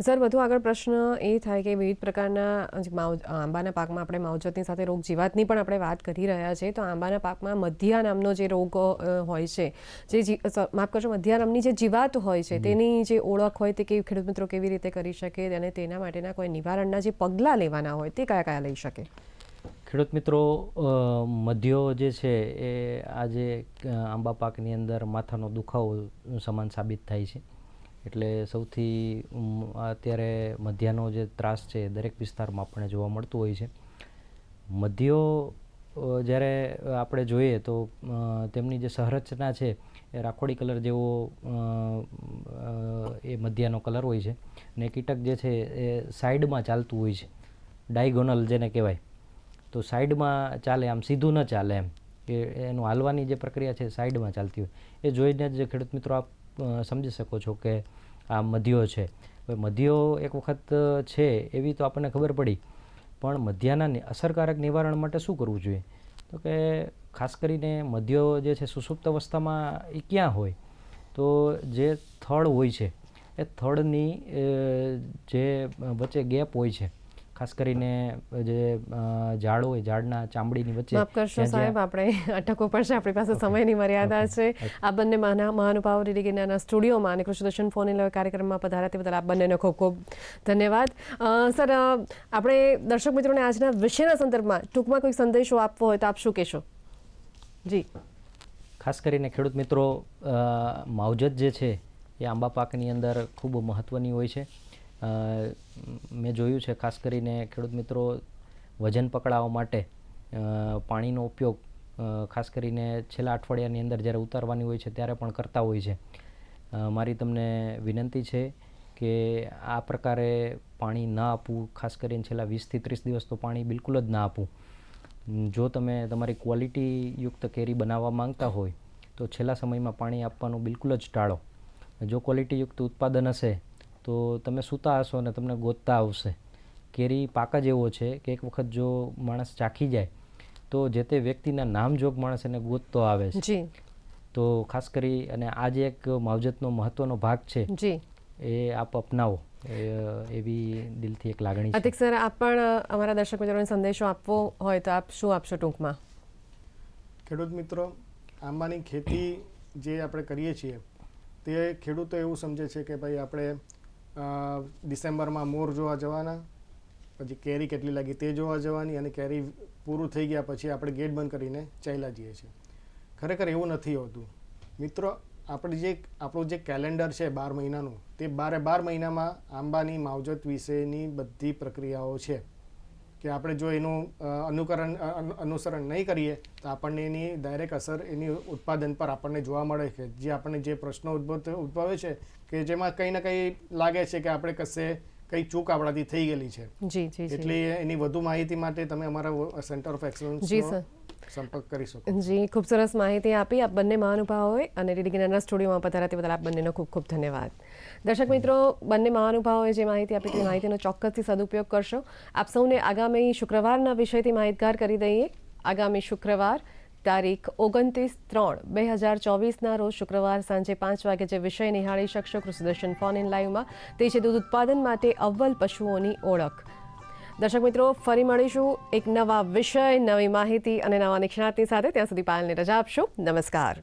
સર, વધુ આગળ પ્રશ્ન એ થાય કે વિવિધ પ્રકારના આંબાના પાકમાં આપણે માવજતની સાથે રોગ જીવાતની પણ આપણે વાત કરી રહ્યા છીએ, તો આંબાના પાકમાં મધ્યા નામનો જે રોગ હોય છે, જે માફ કરશો, મધ્યા નામની જે જીવાત હોય છે તેની જે ઓળખ હોય તે ખેડૂત મિત્રો કેવી રીતે કરી શકે અને તેના માટેના કોઈ નિવારણના જે પગલાં લેવાના હોય તે કયા કયા લઈ શકે? ખેડૂત મિત્રો, મધ્યો જે છે એ આજે આંબા પાકની અંદર માથાનો દુખાવો સમાન સાબિત થાય છે. એટલે સૌથી અત્યારે મધ્યાનો જે ત્રાસ છે દરેક વિસ્તારમાં આપણને જોવા મળતું હોય છે. મધ્યો જ્યારે આપણે જોઈએ તો તેમની જે સંરચના છે એ રાખોડી કલર જેવો એ મધ્યાનો કલર હોય છે અને કીટક જે છે એ સાઈડમાં ચાલતું હોય છે, ડાયગોનલ જેને કહેવાય. તો સાઈડમાં ચાલે, આમ સીધું ન ચાલે એમ, કે એનું હાલવાની જે પ્રક્રિયા છે સાઈડમાં ચાલતી હોય. એ જોઈને જ ખેડૂત મિત્રો આપ સમજી શકો છો કે આ મધ્યો છે. હવે મધ્યો એક વખત છે એવી તો આપણને ખબર પડી, પણ મધ્યાના અસરકારક નિવારણ માટે શું કરવું જોઈએ? તો કે ખાસ કરીને મધ્યો જે છે સુસુપ્ત અવસ્થામાં એ ક્યાં હોય? તો જે થડ હોય છે એ થડની જે વચ્ચે ગેપ હોય છે, ખાસ કરીને જે ઝાડ હોય, ઝાડના ચામડીની વચ્ચે. માફ કરશો સાહેબ, આપણે અટકવું પડશે, આપણી પાસે સમયની મર્યાદા છે. આ બંને મહાનુભાવો ડીડીગીરના સ્ટુડિયોમાં અને કૃષિદર્શન ફોન ઇન કાર્યક્રમમાં પધાર્યા તે બદલ આપ બંનેનો ખૂબ ખૂબ ધન્યવાદ. સર, આપણે દર્શક મિત્રોને આજના વિષયના સંદર્ભમાં ટૂંકમાં કોઈ સંદેશો આપવો હોય તો આપ શું કહેશો? જી, ખાસ કરીને ખેડૂત મિત્રો, માવજત જે છે એ આંબા પાકની અંદર ખૂબ મહત્ત્વની હોય છે. મેં જોયું છે ખાસ કરીને ખેડૂત મિત્રો વજન પકડાવવા માટે પાણીનો ઉપયોગ ખાસ કરીને છેલ્લા અઠવાડિયાની અંદર જ્યારે ઉતારવાની હોય છે ત્યારે પણ કરતા હોય છે. મારી તમને વિનંતી છે કે આ પ્રકારે પાણી ન આપવું, ખાસ કરીને છેલ્લા 20 થી 30 દિવસ તો પાણી બિલકુલ જ ના આપવું. જો તમે તમારી ક્વોલિટીયુક્ત કેરી બનાવવા માંગતા હોય તો છેલ્લા સમયમાં પાણી આપવાનું બિલકુલ જ ટાળો. જો ક્વોલિટીયુક્ત ઉત્પાદન હશે તો તમે સૂતા હશો અને તમને ગોતતા આવશે. કેરી પાક જ એવો છે કે એક વખત જો માણસ ચાખી જાય તો જે તે વ્યક્તિના નામજોગ માણસ એને ગોતતો આવે છે. તો ખાસ કરી અને આ જે એક માવજતનો મહત્વનો ભાગ છે એ આપ અપનાવો, એવી દિલથી એક લાગણી છે. અતિક સર, આપ પણ અમારા દર્શક મિત્રોને સંદેશો આપવો હોય તો આપ શું આપશો ટૂંકમાં? ખેડૂત મિત્રો, આંબાની ખેતી જે આપણે કરીએ છીએ તે ખેડૂતો એવું સમજે છે કે ભાઈ આપણે ડિસેમ્બરમાં મોર જોવા જવાના, પછી કેરી કેટલી લાગી તે જોવા જવાની, અને કેરી પૂરું થઈ ગયા પછી આપણે ગેટ બંધ કરીને ચાલ્યા જઈએ છીએ. ખરેખર એવું નથી હોતું મિત્રો. આપણું જે કેલેન્ડર છે 12 મહિનાનું, તે 12 મહિનામાં આંબાની માવજત વિશેની બધી પ્રક્રિયાઓ છે કે આપણે જો એનું અનુસરણ નહીં કરીએ તો આપણને એની ડાયરેક્ટ અસર એની ઉત્પાદન પર આપણને જોવા મળે છે. જે આપણને જે પ્રશ્નો ઉદ્ભવે છે કે જેમાં કંઈ ને કંઈ લાગે છે કે આપણે કશે કંઈ ચૂક આપણાથી થઈ ગયેલી છે. એટલે એની વધુ માહિતી માટે તમે અમારા સેન્ટર ઓફ એક્સલન્સનો સંપર્ક કરી શકો. જી, ખૂબ સરસ માહિતી આપી આપ બંને મહાનુભાવોએ અને ડીડીગીના સ્ટુડિયોમાં પધાર્યા તે બદલ આપ બંનેનો ખૂબ ખૂબ ધન્યવાદ. દર્શક મિત્રો, બંને મહાનુભાવોએ જે માહિતી આપી તે માહિતીનો ચોક્કસથી સદુપયોગ કરશો. આપ સૌને આગામી શુક્રવારના વિષયથી માહિતગાર કરી દઈએ. આગામી શુક્રવાર તારીખ 29/3/2024ના રોજ શુક્રવાર સાંજે 5 વાગે જે વિષય નિહાળી શકશો કૃષિદર્શન ફોન ઇન લાઈવમાં, તે છે દૂધ ઉત્પાદન માટે અવ્વલ પશુઓની ઓળખ. દર્શક મિત્રો, ફરી મળીશું એક નવા વિષય, નવી માહિતી અને નવા નિષ્ણાતની સાથે. ત્યાં સુધી પાયલને રજા આપશો. નમસ્કાર.